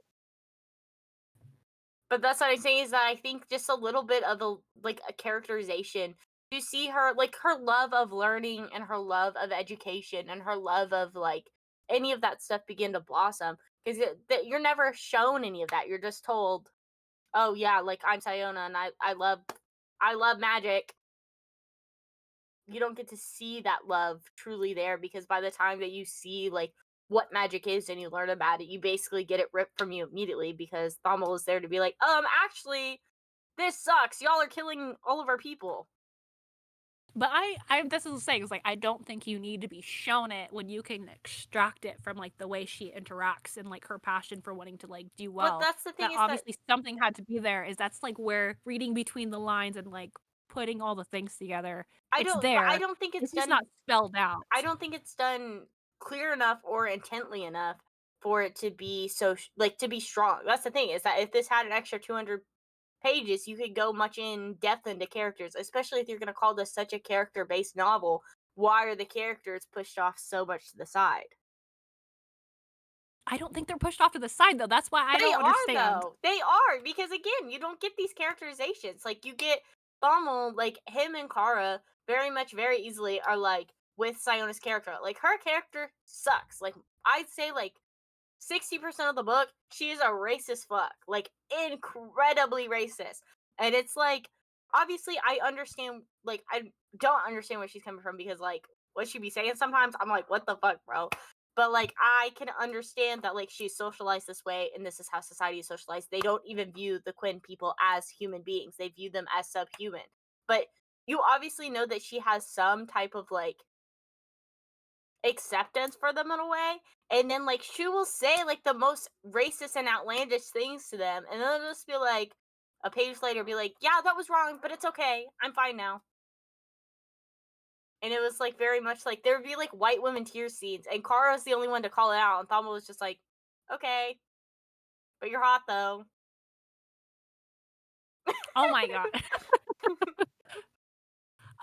But that's what I'm saying, is that I think just a little bit of the, like, a characterization to see her, like, her love of learning and her love of education and her love of, like, any of that stuff begin to blossom, because that you're never shown any of that. You're just told, "Oh yeah, like, I'm Siona and I love magic." You don't get to see that love truly there, because by the time that you see, like, what magic is and you learn about it, you basically get it ripped from you immediately, because Thommel is there to be like, actually, this sucks. Y'all are killing all of our people. But I this is the thing, is like, I don't think you need to be shown it when you can extract it from, like, the way she interacts and, like, her passion for wanting to, like, do But well. that's the thing, That is that obviously something had to be there, is that's, like, where reading between the lines and, like, putting all the things together, it's I there. don't think it's It's just done not spelled out. I don't think it's done clear enough or intently enough for it to be so like, to be strong. That's the thing, is that if this had an extra 200 pages, you could go much in depth into characters, especially if you're going to call this such a character based novel. Why are the characters pushed off so much to the side? I don't think they're pushed off to the side, though, that's why I They don't are, understand. though. They are, because again, you don't get these characterizations. Like, you get Bommel, like, him and Kara very much, very easily are like with Siona's character. Like, her character sucks. Like, I'd say like 60% of the book, she is a racist fuck. Like, incredibly racist. And it's like, obviously, I understand, like, I don't understand where she's coming from, because, like, what she be saying sometimes, I'm like, what the fuck, bro? But like I can understand that like she's socialized this way and this is how society is socialized. They don't even view the Quinn people as human beings. They view them as subhuman. But you obviously know that she has some type of like acceptance for them in a way. And then like she will say like the most racist and outlandish things to them. And then they'll just be like a page later be like, yeah, that was wrong, but it's okay. I'm fine now. And it was like very much like there would be like white women tear scenes, and Kara's the only one to call it out, and Thama was just like, "Okay, but you're hot though." Oh my god.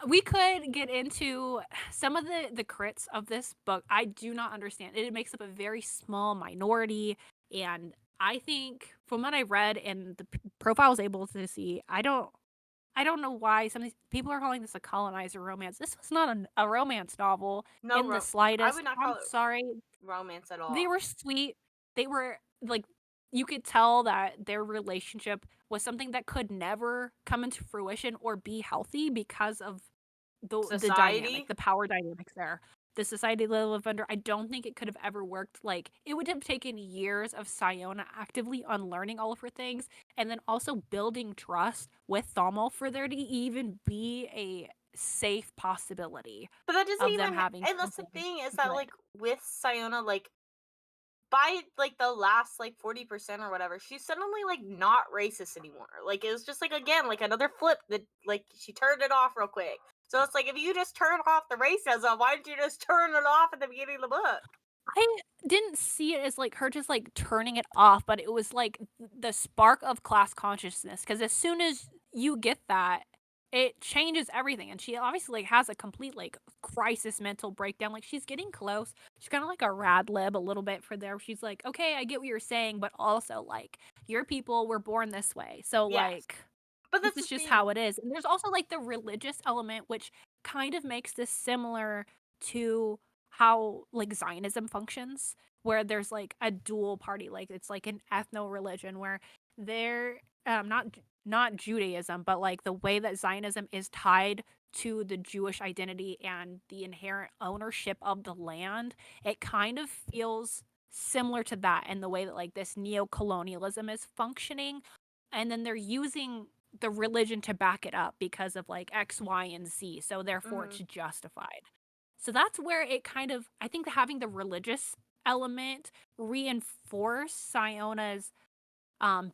We could get into some of the crits of this book. I do not understand. It makes up a very small minority, and I think from what I read and the profile I was able to see, I don't know why some of these people are calling this a colonizer romance. This was not a romance novel No, in the I slightest. would not I'm call it sorry. romance at They all. were sweet. They were like you could tell that their relationship was something that could never come into fruition or be healthy because of the dynamic, Society, the power dynamics there. The society they live under, I don't think it could have ever worked. Like it would have taken years of Siona actively unlearning all of her things and then also building trust with Thomal for there to even be a safe possibility but that doesn't of them even. having And that's the something thing is that good. like with Sayona, like by like the last like 40% or whatever, she's suddenly like not racist anymore. Like it was just like again like another flip that like she turned it off real quick. So it's like if you just turn off the racism, why didn't you just turn it off at the beginning of the book? I didn't see it as, like, her just, like, turning it off, but it was, like, the spark of class consciousness. Because as soon as you get that, it changes everything, and she obviously, like, has a complete, like, crisis mental breakdown, like, she's getting close. She's kinda like a rad lib a little bit for there. She's like, "Okay, I get what you're saying, but also, like, your people were born this way, so, Yes, like, but this that's is the just thing. how it is." And there's also, like, the religious element, which kind of makes this similar to how, like, Zionism functions, where there's, like, a dual party, like, it's like an ethno-religion where they're, not Judaism, but, like, the way that Zionism is tied to the Jewish identity and the inherent ownership of the land, it kind of feels similar to that in the way that, like, this neo-colonialism is functioning, and then they're using the religion to back it up because of, like, X, Y, and Z, so therefore it's Mhm. justified. So that's where it kind of I think having the religious element reinforce Siona's,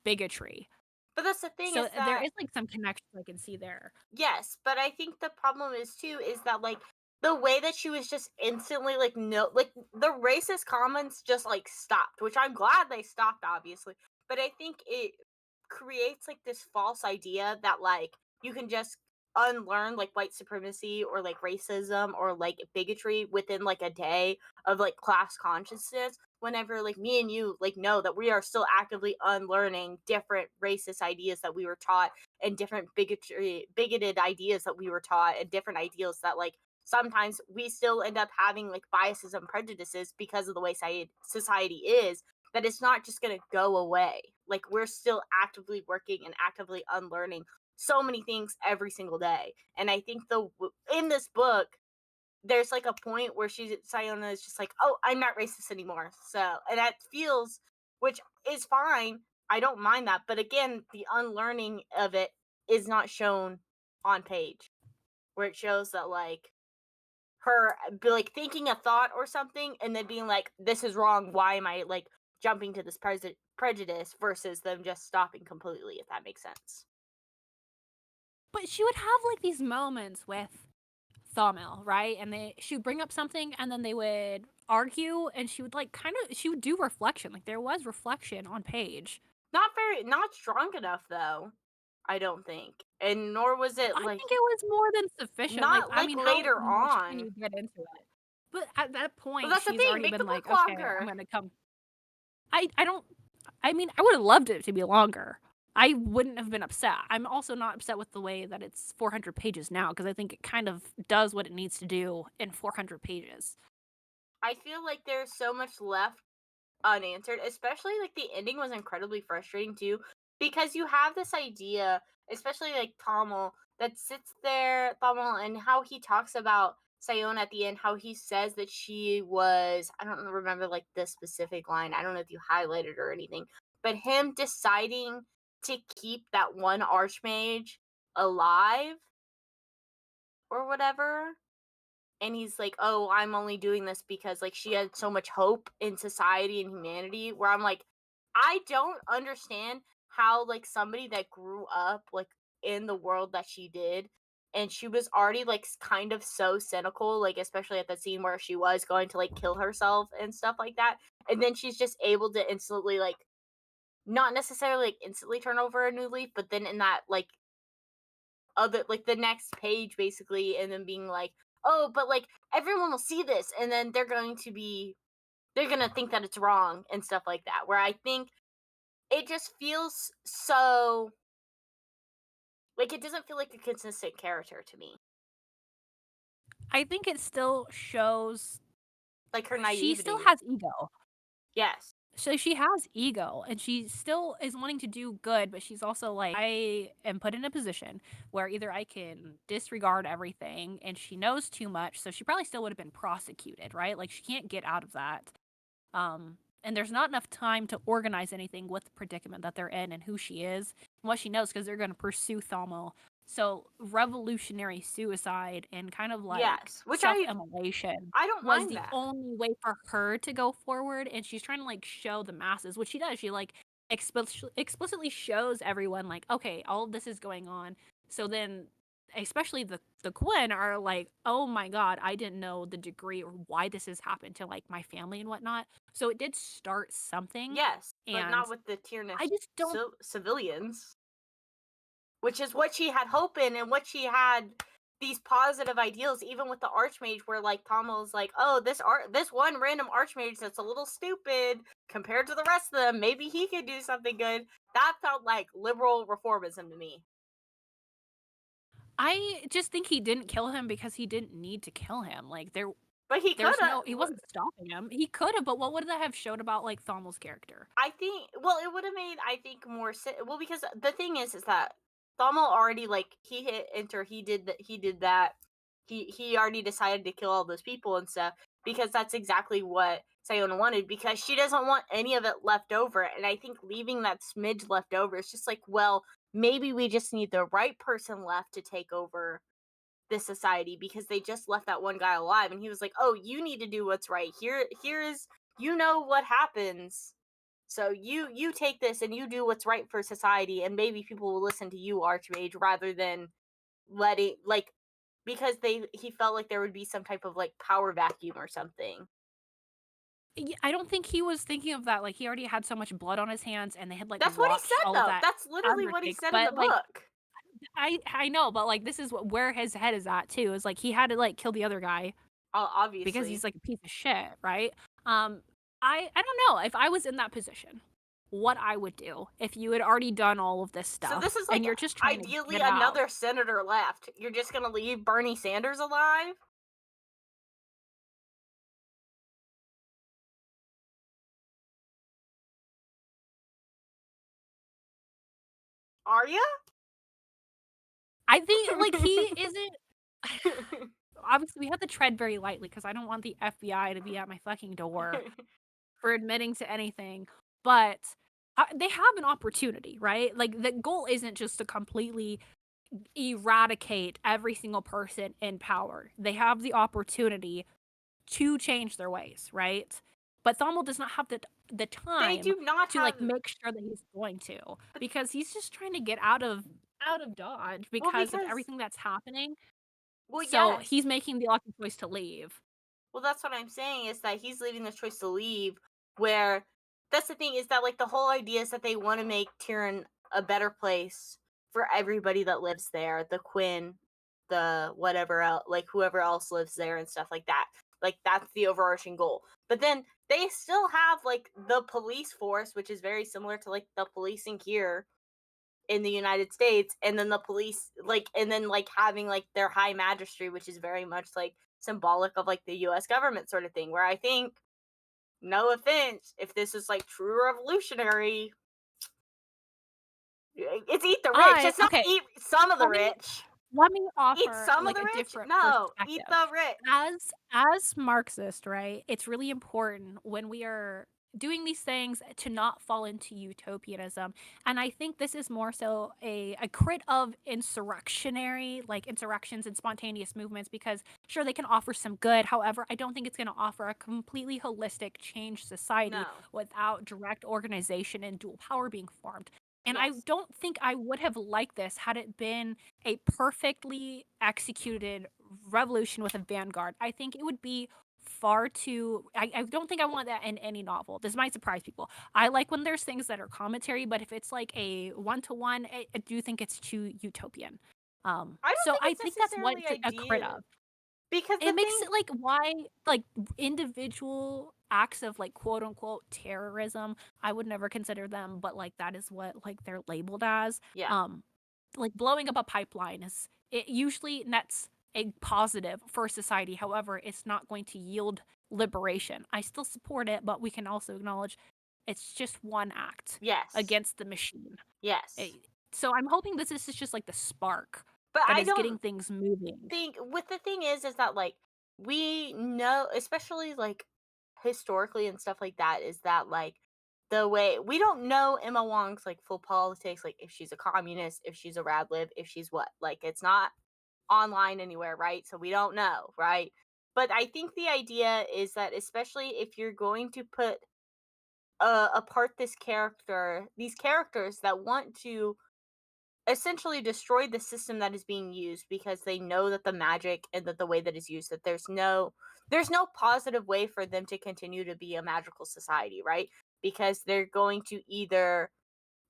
bigotry. But that's the thing So is there that is, like, some connection I can see there. yes, but I think the problem is too is that like the way that she was just instantly like no like the racist comments just like stopped, which I'm glad they stopped obviously. But I think it creates like this false idea that like you can just unlearn like white supremacy or like racism or like bigotry within like a day of like class consciousness whenever like me and you like know that we are still actively unlearning different racist ideas that we were taught and different bigoted ideas that we were taught and different ideals that like sometimes we still end up having like biases and prejudices because of the way society is, that it's not just going to go away. Like we're still actively working and actively unlearning so many things every single day. And I think the in this book there's like a point where Sayona is just like, "Oh, I'm not racist anymore." So, and that feels, which is fine. I don't mind that, but again, the unlearning of it is not shown on page, where it shows that like her be like thinking a thought or something, and then being like, "This is wrong. Why am I like jumping to this prejudice?" Versus them just stopping completely, if that makes sense. But she would have, like, these moments with Thawmel, right? And she would bring up something, and then they would argue, and she would, like, she would do reflection, like, there was reflection on page. Not strong enough though. I don't think, and nor was it I like think it was more than sufficient, like, not I like mean, how later much can on. you get into it? But at that But point, that's the she's thing, already make the been like, book "Okay, I'm longer. gonna come." I don't I mean, I would've loved it to be longer. I wouldn't have been upset. I'm also not upset with the way that it's 400 pages now, because I think it kind of does what it needs to do in 400 pages. I feel like there's so much left unanswered, especially like the ending was incredibly frustrating too, because you have this idea, especially like Tommel, that sits there, Tommel, and how he talks about Sayona at the end, how he says that she was, I don't remember like the specific line. I don't know if you highlighted or anything, but him deciding to keep that one archmage alive or whatever. And he's like, "Oh, I'm only doing this because like she had so much hope in society and humanity." Where I'm like, I don't understand how like somebody that grew up like in the world that she did, and she was already like kind of so cynical, like especially at the scene where she was going to like kill herself and stuff like that, and then she's just able to instantly like not necessarily like instantly turn over a new leaf, but then in that like other like the next page basically, and then being like, oh, but like everyone will see this and then they're gonna think that it's wrong and stuff like that, where I think it just feels so like it doesn't feel like a consistent character to me, I think it still shows like her she still naivety. has ego. Yes. So she has ego and she still is wanting to do good, but she's also like, I am put in a position where either I can disregard everything and she knows too much, so she probably still would have been prosecuted, right? Like she can't get out of that. And there's not enough time to organize anything with the predicament that they're in and who she is and what she knows because they're going to pursue Thaumal. So revolutionary suicide and kind of like Yes, which self-immolation I don't was mind the that. only way for her to go forward, and she's trying to like show the masses, which she does. She like explicitly shows everyone like, okay, all of this is going on. So then especially the Quinn are like, oh my god, I didn't know the degree or why this has happened to like my family and whatnot. So it did start something, Yes, but and not with the I Tyranish just don't. civilians, which is what she had hope in and what she had these positive ideals, even with the archmage, where like Tomo's like, oh, this one random archmage that's a little stupid compared to the rest of them, maybe he could do something good. That felt like liberal reformism to me. I just think he didn't kill him because he didn't need to kill him. Like But he could there's have. no, he wasn't stopping him. He could have, but what would that have showed about like Thaumal's character? I think, well, it would have made, I think, more well, because the thing is that Thomo already like he hit enter, he did that, he already decided to kill all those people and stuff, because that's exactly what Sayona wanted, because she doesn't want any of it left over, and I think leaving that smidge left over is just like, well, maybe we just need the right person left to take over this society, because they just left that one guy alive, and he was like, oh, you need to do what's right here is, you know what happens, so you take this and you do what's right for society, and maybe people will listen to you, Archmage, rather than letting like, because he felt like there would be some type of like power vacuum or something. I don't think he was thinking of that. Like he already had so much blood on his hands, and they had like That's what he watched said all of though. that That's literally what he undertake. said in the But like book. I know, but like this is where his head is at too. Is like he had to like kill the other guy because Obviously. he's like a piece of shit, right? Um, I don't know if I was in that position, what I would do if you had already done all of this So this stuff is and like you're just trying to ideally get out. another senator left. You're just gonna leave Bernie Sanders alive? Are you? I think like he isn't. Obviously, we have to tread very lightly because I don't want the FBI to be at my fucking door for admitting to anything. But they have an opportunity, right? Like the goal isn't just to completely eradicate every single person in power. They have the opportunity to change their ways, right? But Thaumal does not have the They time do not to have. like make sure that he's going to, But, because he's just trying to get out of Dodge well, because of because, everything that's happening. well, So yes. he's making the lucky choice to leave. Well, that's what I'm saying, is that he's leaving the choice to leave. Where that's the thing, is that like the whole idea is that they want to make Tyrion a better place for everybody that lives there. The Quinn, the whatever else, like whoever else lives there and stuff like that. Like that's the overarching goal. But then they still have like the police force, which is very similar to like the policing here in the United States, and then the police like, and then like having like their high magistry, which is very much like symbolic of like the US government sort of thing, where I think, no offense, if this is like true revolutionary, it's eat the rich. I It's not okay. eat some of the Tell me rich. let me Eat offer, some of like, the a rich? different No, eat perspective. the rich. As Marxist, right, it's really important when we are doing these things to not fall into utopianism, and I think this is more so a crit of insurrectionary, like, insurrections and spontaneous movements because, sure, they can offer some good, however, I don't think it's gonna offer a completely holistic changed society No. without direct organization and dual power being formed, and I Yes. don't think I would have liked this had it been a perfectly executed revolution with a vanguard. I think it would be far too. I don't think I want that in any novel. This might surprise people. I like when there's things that are commentary, but if it's like a one to one, I do think it's too utopian. I don't So think I it's think that's what necessarily it's a crit ideal of. because the It makes thing, it like why like individual acts of like quote unquote terrorism. I would never consider them, but like that is what like they're labeled as. yeah, Like blowing up a pipeline is it usually nets a positive for society. However, it's not going to yield liberation. I still support it, but we can also acknowledge it's just one act yes, against the machine. yes. Eh, So I'm hoping this is just like the spark But that I is getting don't things moving. think with the thing is that like we know, especially like historically and stuff like that, is that like the way we don't know Emma Wong's like full politics, like if she's a communist, if she's a rad lib, if she's what, like it's not online anywhere, right? So we don't know, right? But I think the idea is that especially if you're going to put apart these characters that want to essentially destroy the system that is being used because they know that the magic and that the way that is used, that there's no positive way for them to continue to be a magical society, right? Because they're going to either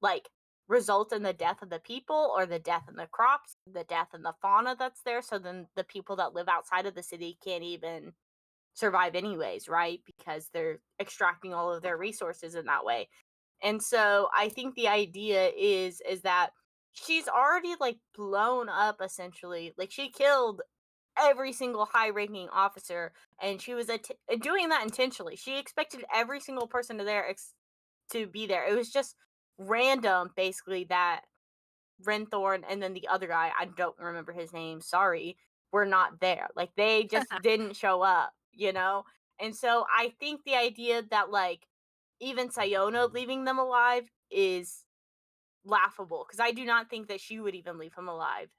like result in the death of the people or the death in the crops, the death in the fauna that's there, so then the people that live outside of the city can't even survive anyways, right? Because they're extracting all of their resources in that way. And so I think the idea is that she's already like blown up essentially. Like she killed every single high ranking officer and she was doing that intentionally. She expected every single person to be there. It was just random basically that Renthorn and then the other guy, I don't remember his name, sorry, were not there. Like they just didn't show up, you know? And so I think the idea that like even Sayona leaving them alive is laughable because I do not think that she would even leave him alive.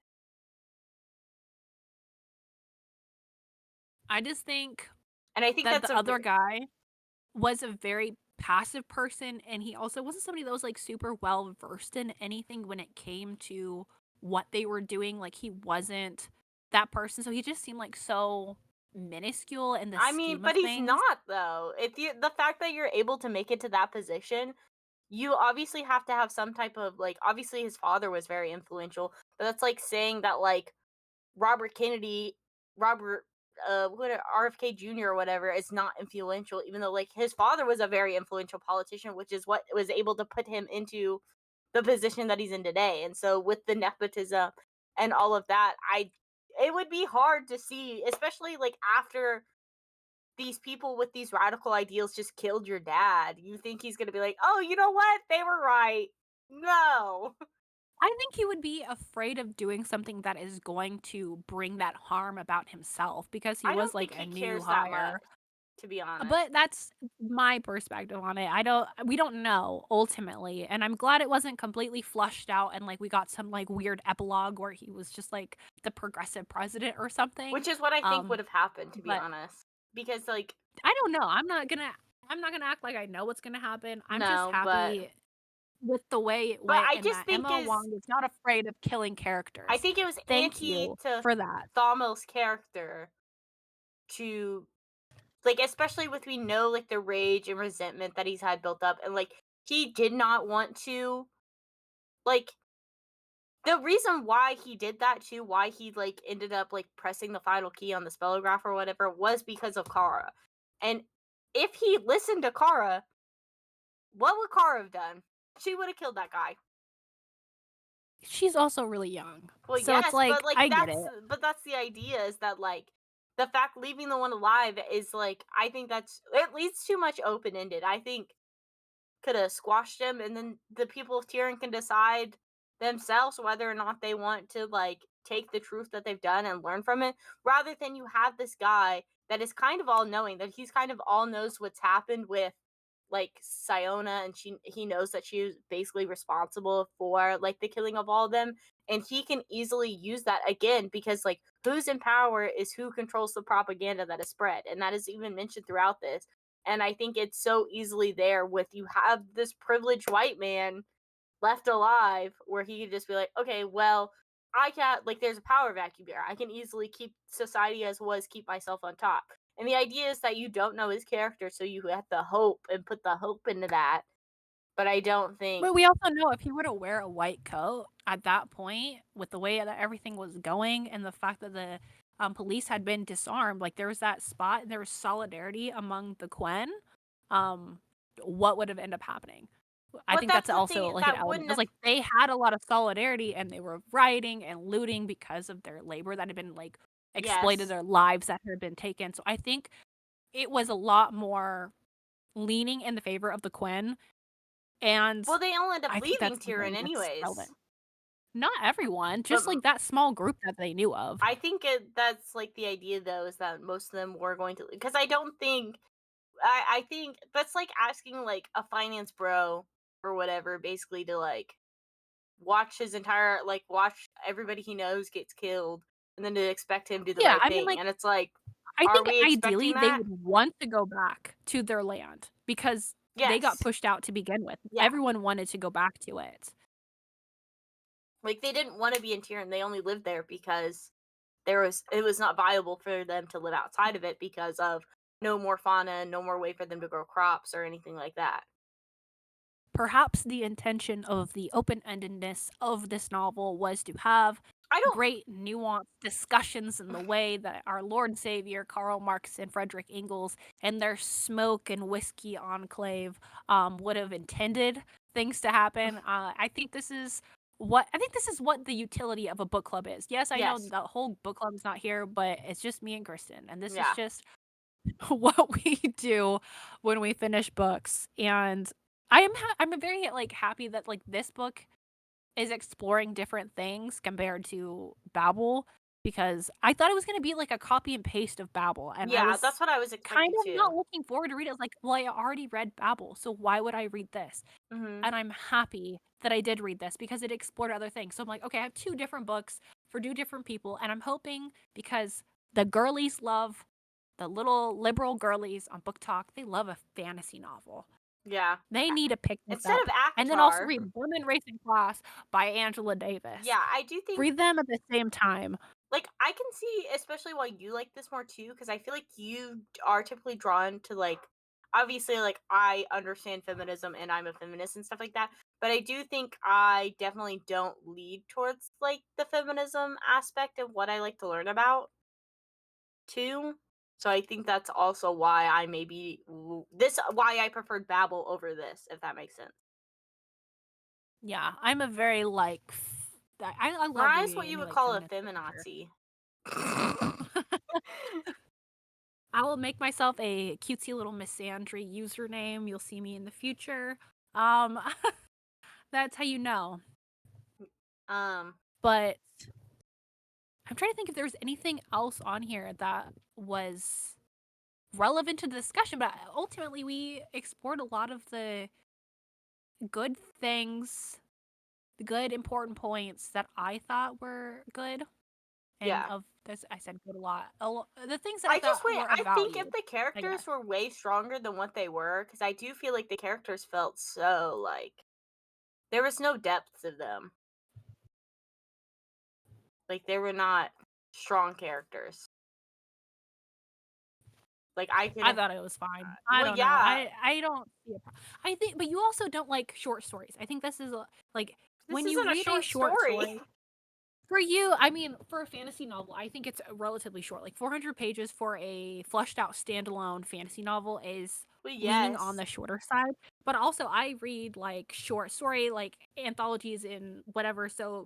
I just think And I think that that's the a other guy was a very passive person, and he also wasn't somebody that was, like, super well versed in anything when it came to what they were doing, like, he wasn't that person, so he just seemed, like, so minuscule in the I mean, scheme of but he's things. not though. If you the fact that you're able to make it to that position, you obviously have to have some type of like obviously his father was very influential, but that's like saying that like Robert Kennedy, Robert, RFK Jr. or whatever is not influential, even though like his father was a very influential politician, which is what was able to put him into the position that he's in today. And so with the nepotism and all of that, it would be hard to see, especially like after these people with these radical ideals just killed your dad. You think he's gonna be like, oh, you know what? They were right. No. I think he would be afraid of doing something that is going to bring that harm about himself because he I was, don't like, think a he new cares that much, hire. to be honest. But that's my perspective on it. I don't we don't know ultimately, and I'm glad it wasn't completely flushed out and, like, we got some, like, weird epilogue where he was just, like, the progressive president or something. Which is what I think would Um, have happened, to be but honest. Because, like, I don't know. I'm not gonna act like I know what's gonna happen. I'm just no, but happy with the way it but went I and just that think Emma Wong is not afraid of killing I characters. think it was Thank anti you to for that. Thamel's character to like, especially with we know like the rage and resentment that he's had built up, and like he did not want to like the reason why he did that too, why he like ended up like pressing the final key on the spellograph or whatever, was because of Kara. And if he listened to Kara, what would Kara have done? She would have killed that guy. She's also really young. Well, So it's yes, but like, like I get it. that's the idea is that like the fact leaving the one alive is like I think that's it leaves too much open ended. I think could have squashed him, and then the people of Tyrion can decide themselves whether or not they want to like take the truth that they've done and learn from it, rather than you have this guy that is kind of all knowing, that he's kind of all knows what's happened with like Siona, and he knows that she was basically responsible for like the killing of all of them, and he can easily use that again because like who's in power is who controls the propaganda that is spread, and that is even mentioned throughout this. And I think it's so easily there with you have this privileged white man left alive where he could just be like, okay, well, I can't, like, there's a power vacuum here. I can easily keep society as was, keep myself on top. And the idea is that you don't know his character, so you have to hope and put the hope into that. But I don't think, But we also know if he were to wear a white coat at that point, with the way that everything was going and the fact that the police had been disarmed, like there was that spot and there was solidarity among the Quen, um, what would have ended up happening? I but think that's that's the also thing like an that element. wouldn't It's have, like they had a lot of solidarity and they were rioting and looting because of their labor that had been like exploited, yes. their lives that had been taken. So I think it was a lot more leaning in the favor of the Quen, and Well, they all end up I think leaving that's Tyrion something that's relevant. anyways. Not everyone, But just like that small group that they knew of. I think that's like the idea, though, is that most of them were going to, because I don't think, I think that's like asking like a finance bro or whatever, basically, to like watch his entire, like, watch everybody he knows gets killed, and then to expect him to do the Yeah, right I mean, thing. like, And it's like, I are think we ideally expecting they that? would want to go back to their land because they got Yes. pushed out to begin with. Yeah. Everyone wanted to go back to it. Like they didn't want to be in Tyrion. They only lived there because it was not viable for them to live outside of it because of no more fauna, no more way for them to grow crops or anything like that. Perhaps the intention of the open-endedness of this novel was to have I don't. great nuanced discussions in the way that our Lord and Savior Karl Marx and Frederick Engels and their smoke and whiskey enclave would have intended things to happen. I think this is what the utility of a book club is. Yes, I know Yes. the whole book club is not here, but it's just me and Kristen, and this is Yeah. just what we do when we finish books. And I'm very like happy that like this book is exploring different things compared to Babel, because I thought it was going to be like a copy and paste of Babel, and I Yeah, was that's what I was kind expecting of not too. looking forward to read it. I was like, well, I already read Babel, so why would I read this? Mhm. And I'm happy that I did read this because it explored other things. So I'm like, okay, I have two different books for two different people, and I'm hoping because the girlies love the little liberal girlies on BOOK-TOK, they love a fantasy novel. Yeah. They need to pick this Instead of up. And then also Akatar, read Women Racing Class by Angela Davis. yeah, I do think, Read them at the same time. like, I can see especially why you like this more too, because I feel like you are typically drawn to like, obviously, like, I understand feminism and I'm a feminist and stuff like that, but I do think I definitely don't lead towards like the feminism aspect of what I like to learn about too. So I think that's also why I maybe this why I preferred Babel over this, if that makes sense. Yeah, I'm a very like I love Mariah's reading what you any would like call a feminist literature. feminazi. I will make myself a cutesy little misandry username. You'll see me in the future. Um that's how you know. um, But I'm trying to think if there's anything else on here that was relevant to the discussion, but ultimately we explored a lot of the good things, the good important points that I thought were good. And yeah. of this, I said good the things that I I just thought wait. were of I think value, if the I guess. characters were way stronger than what they were, because I do feel like the characters felt so like there was no depth to them. Like they were not strong characters. Like I I can, thought it was fine. I well, don't know. yeah. I don't see a problem. I think, but you also don't like short stories. I think this is like This when you isn't a read a short short story. story. For you, I mean, for a fantasy novel, I think it's relatively short. Like 400 pages for a fleshed out standalone fantasy novel is Well, leaning on yes. the shorter side. But also, I read like short story, like anthologies and whatever. So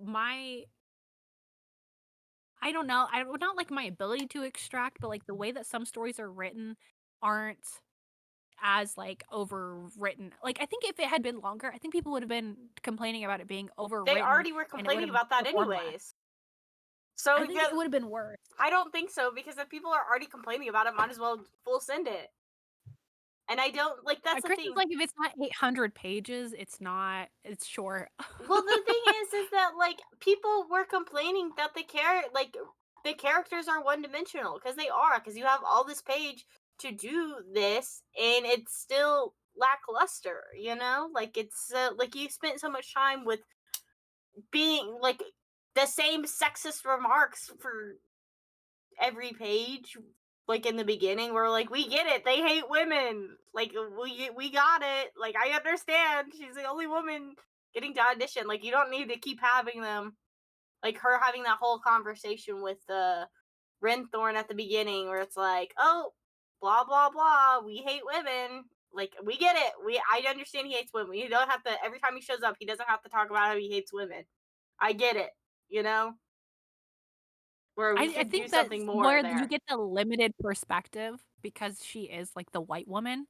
I don't know, I would not like my ability to extract, but like the way that some stories are written aren't as like overwritten. Like I think if it had been longer, I think people would have been complaining about it being They overwritten already were and it would complaining have about that performed less. anyways. So I think it would have been worse. I don't think so, because if people are already complaining about it, might as well full send it. And I don't like that's the Kristen's thing. like, if it's not 800 pages, it's not. It's short. Well, the thing is that like people were complaining that the characters are one dimensional, because they are, because you have all this page to do this and it's still lackluster, you know? Like it's like you spent so much time with being like the same sexist remarks for every page, like in the beginning, we're like, we get it, they hate women, like we got it, like I understand, she's the only woman getting to audition, like you don't need to keep having them, like her having that whole conversation with Renthorn at the beginning where it's like, oh, blah blah blah, we hate women, like we get it, I understand he hates women, you don't have to, every time he shows up he doesn't have to talk about how he hates women, I get it, you know, where we I could do think that's something more where you there. get the limited perspective because she is like the white woman.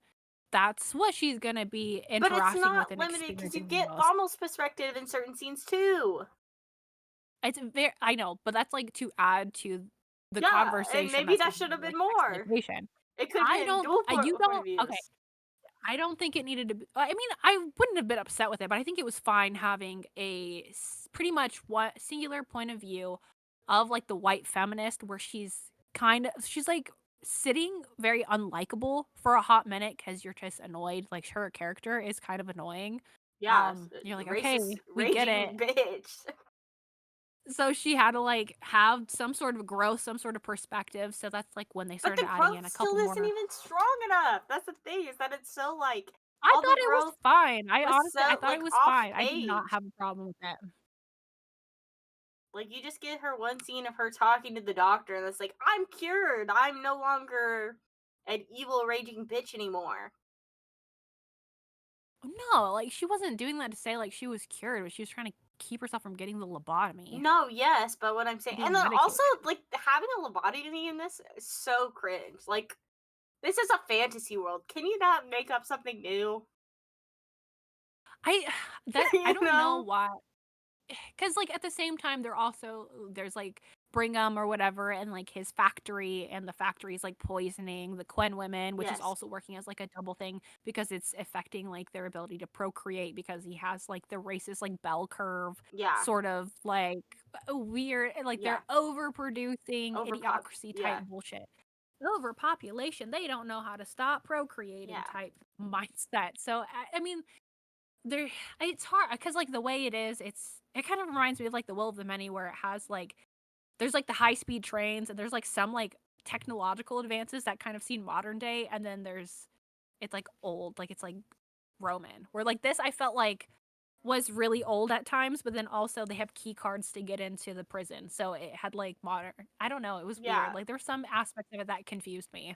That's what she's gonna be But it's interacting with not and limited, because you experiencing the get most. Bommel's perspective in certain scenes too. It's very, I know, but that's like to add to the Yeah, and conversation maybe that's that being should have like been more. exploitation. It could have I been don't, dual you point of don't. Okay, views. I don't think it needed to be. I mean, I wouldn't have been upset with it, but I think it was fine having a pretty much one singular point of view of like the white feminist, where she's like sitting very unlikable for a hot minute because you're just annoyed. Like her character is kind of annoying. Yeah, You're like, okay, racist, we get it. raging bitch. So she had to like have some sort of growth, some sort of perspective. So that's like when they But the started adding in growth a still couple isn't more. even strong enough. That's the thing, is that it's so like, I all the thought it was growth fine. I was honestly, I so thought it like was off fine. I did not page. have a problem with it. Like you just get her one scene of her talking to the doctor, and it's like, I'm cured. I'm no longer an evil raging bitch anymore. No, like she wasn't doing that to say like she was cured, but she was trying to keep herself from getting the lobotomy, No, yes, but what I'm saying, and being then also medicated. like having a lobotomy in this is so cringe. Like this is a fantasy world. Can you not make up something new? I I You don't know know? why. Because like at the same time there's like Brigham or whatever, and like his factory, and the factory is like poisoning the Quen women, which is Yes. also working as like a double thing because it's affecting like their ability to procreate, because he has like the racist like bell curve Yeah. sort of like weird, like Yeah. they're overproducing Overpop. idiocracy type Yeah. bullshit. Overpopulation, they don't know how to stop procreating Yeah. type mindset. So I mean, there, it's hard because like the way it is, it kind of reminds me of like the Will of the Many, where it has like there's like the high speed trains, and there's like some like technological advances that kind of seem modern day, and then there's it's like old, like it's like Roman, where like this I felt like was really old at times, but then also they have key cards to get into the prison, so it had like modern, I don't know, it was weird, Yeah. like there were some aspects of it that confused me.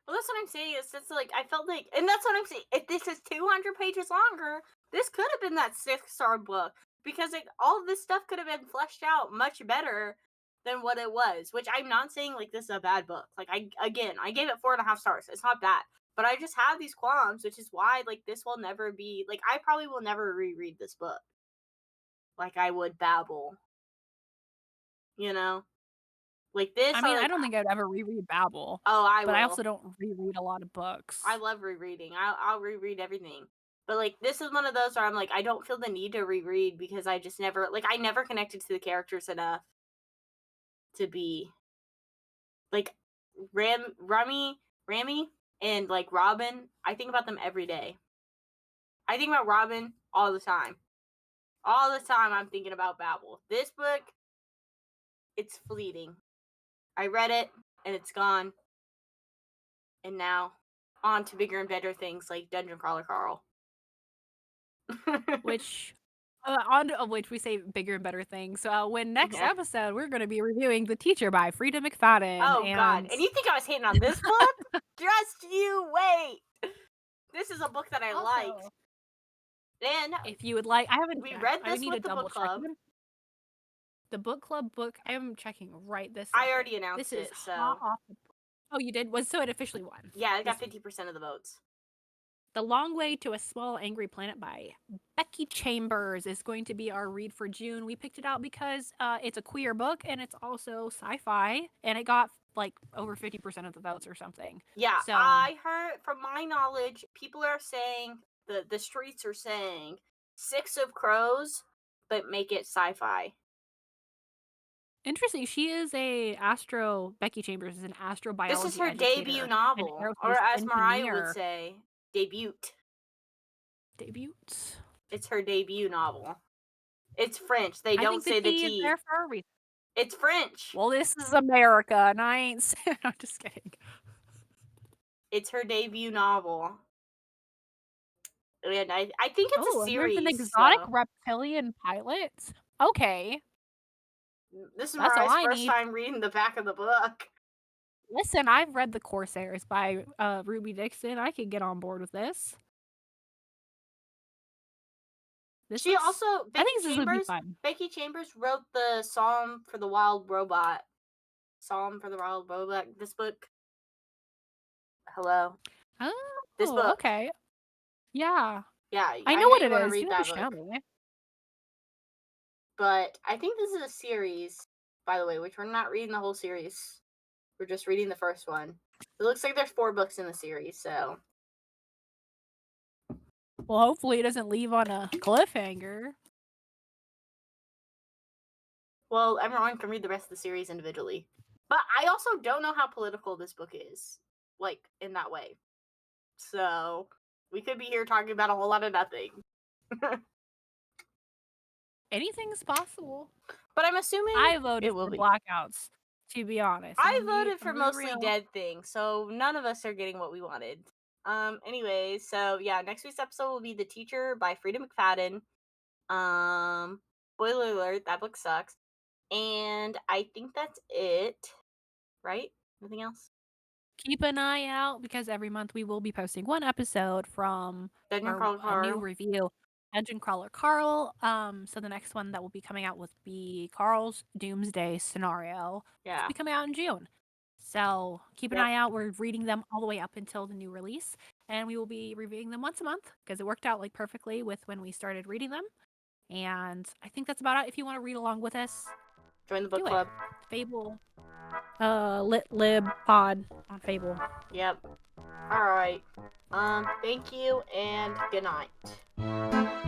Well, that's what I'm saying. Is it's like I felt like, and that's what I'm saying. If this is 200 pages longer, this could have been that 6-star book, because like all of this stuff could have been fleshed out much better than what it was. Which I'm not saying like this is a bad book. Like I gave it 4.5 stars. It's not bad, but I just have these qualms, which is why like this will never be like, I probably will never reread this book like I would Babel. You know, like this. I I mean, I like. don't think I'd ever reread Babel, Oh, I but I also will. don't reread a lot of I books. love rereading. I'll reread everything. But like this is one of those where I'm like, I don't feel the need to reread, because I just never, like, I never connected to the characters enough to be like Rami and like Robin. I think about them every day. I think about Robin all the time. All the time I'm thinking about Babel. This book, it's fleeting. I read it and it's gone. And now on to bigger and better things like Dungeon Crawler Carl. Which on of which we say bigger and better things. So when next Yeah. episode we're going to be reviewing The Teacher by Frida McFadden, Oh God! and And you think I was hating on this book? Just you wait. This is a book that I liked. also And if you would like, I haven't we checked. read I would this need to with the double book check. club. The book club book, I am checking right this I second. already This announced is it, hot so off the. Oh, you did? Was so it officially won yeah, it got this week. 50% of the votes. The Long Way to a Small Angry Planet by Becky Chambers is going to be our read for June. We picked it out because it's a queer book and it's also sci-fi, and it got like over 50% of the votes or something. Yeah, So I heard, from my knowledge, people are saying, the streets are saying, Six of Crows, but make it sci-fi. interesting. Becky Chambers is an astrobiology This is her debut educator and novel, or aerospace as Mariah would engineer. say, debut. Debut. It's her debut novel. It's French. They I don't think the say the T is there T. for a reason. It's French. Well, this is America, and I ain't saying. I'm just kidding. It's her debut novel. And I think it's a And there's an series, exotic so reptilian pilot. Okay, this is that's all Mariah's I first need. time reading the back of the book. Listen, I've read The Corsairs by Ruby Dixon. I could get on board with this. She also, I think this would be fun. Becky Chambers wrote the Psalm for the Wild Robot. Psalm for the Wild Robot. This book. Hello. This Oh, book. okay. Yeah. Yeah, I I know know what you it want to is. You read have to that show book. me. But I think this is a series, by the way, which we're not reading the whole series. We're just reading the first one. It looks like there's 4 books in the series, so. Well, hopefully it doesn't leave on a cliffhanger. Well, everyone can read the rest of the series individually. But I also don't know how political this book is, like, in that way. So, we could be here talking about a whole lot of nothing. Anything's possible. But I'm assuming I voted it will for be. Blackouts, to be honest. I I'm voted for gonna be mostly real. dead things, so none of us are getting what we wanted. Anyway, so yeah, next week's episode will be The Teacher by Frida McFadden. Spoiler alert, that book sucks. And I think that's it. Right? Nothing else? Keep an eye out because every month we will be posting one episode from Dungeon Crawler a new Carl. review. Dungeon Crawler Carl. So the next one that will be coming out will be Carl's Doomsday Scenario. Yeah. It'll be coming out in June. So keep an eye out. We're reading them all the way up until the new release. And we will be reviewing them once a month because it worked out like perfectly with when we started reading them. And I think that's about it. If you want to read along with us, Join the book do club. it. Fable. Lit Lib Pod on Fable. Yep. Alright. Thank you and good night.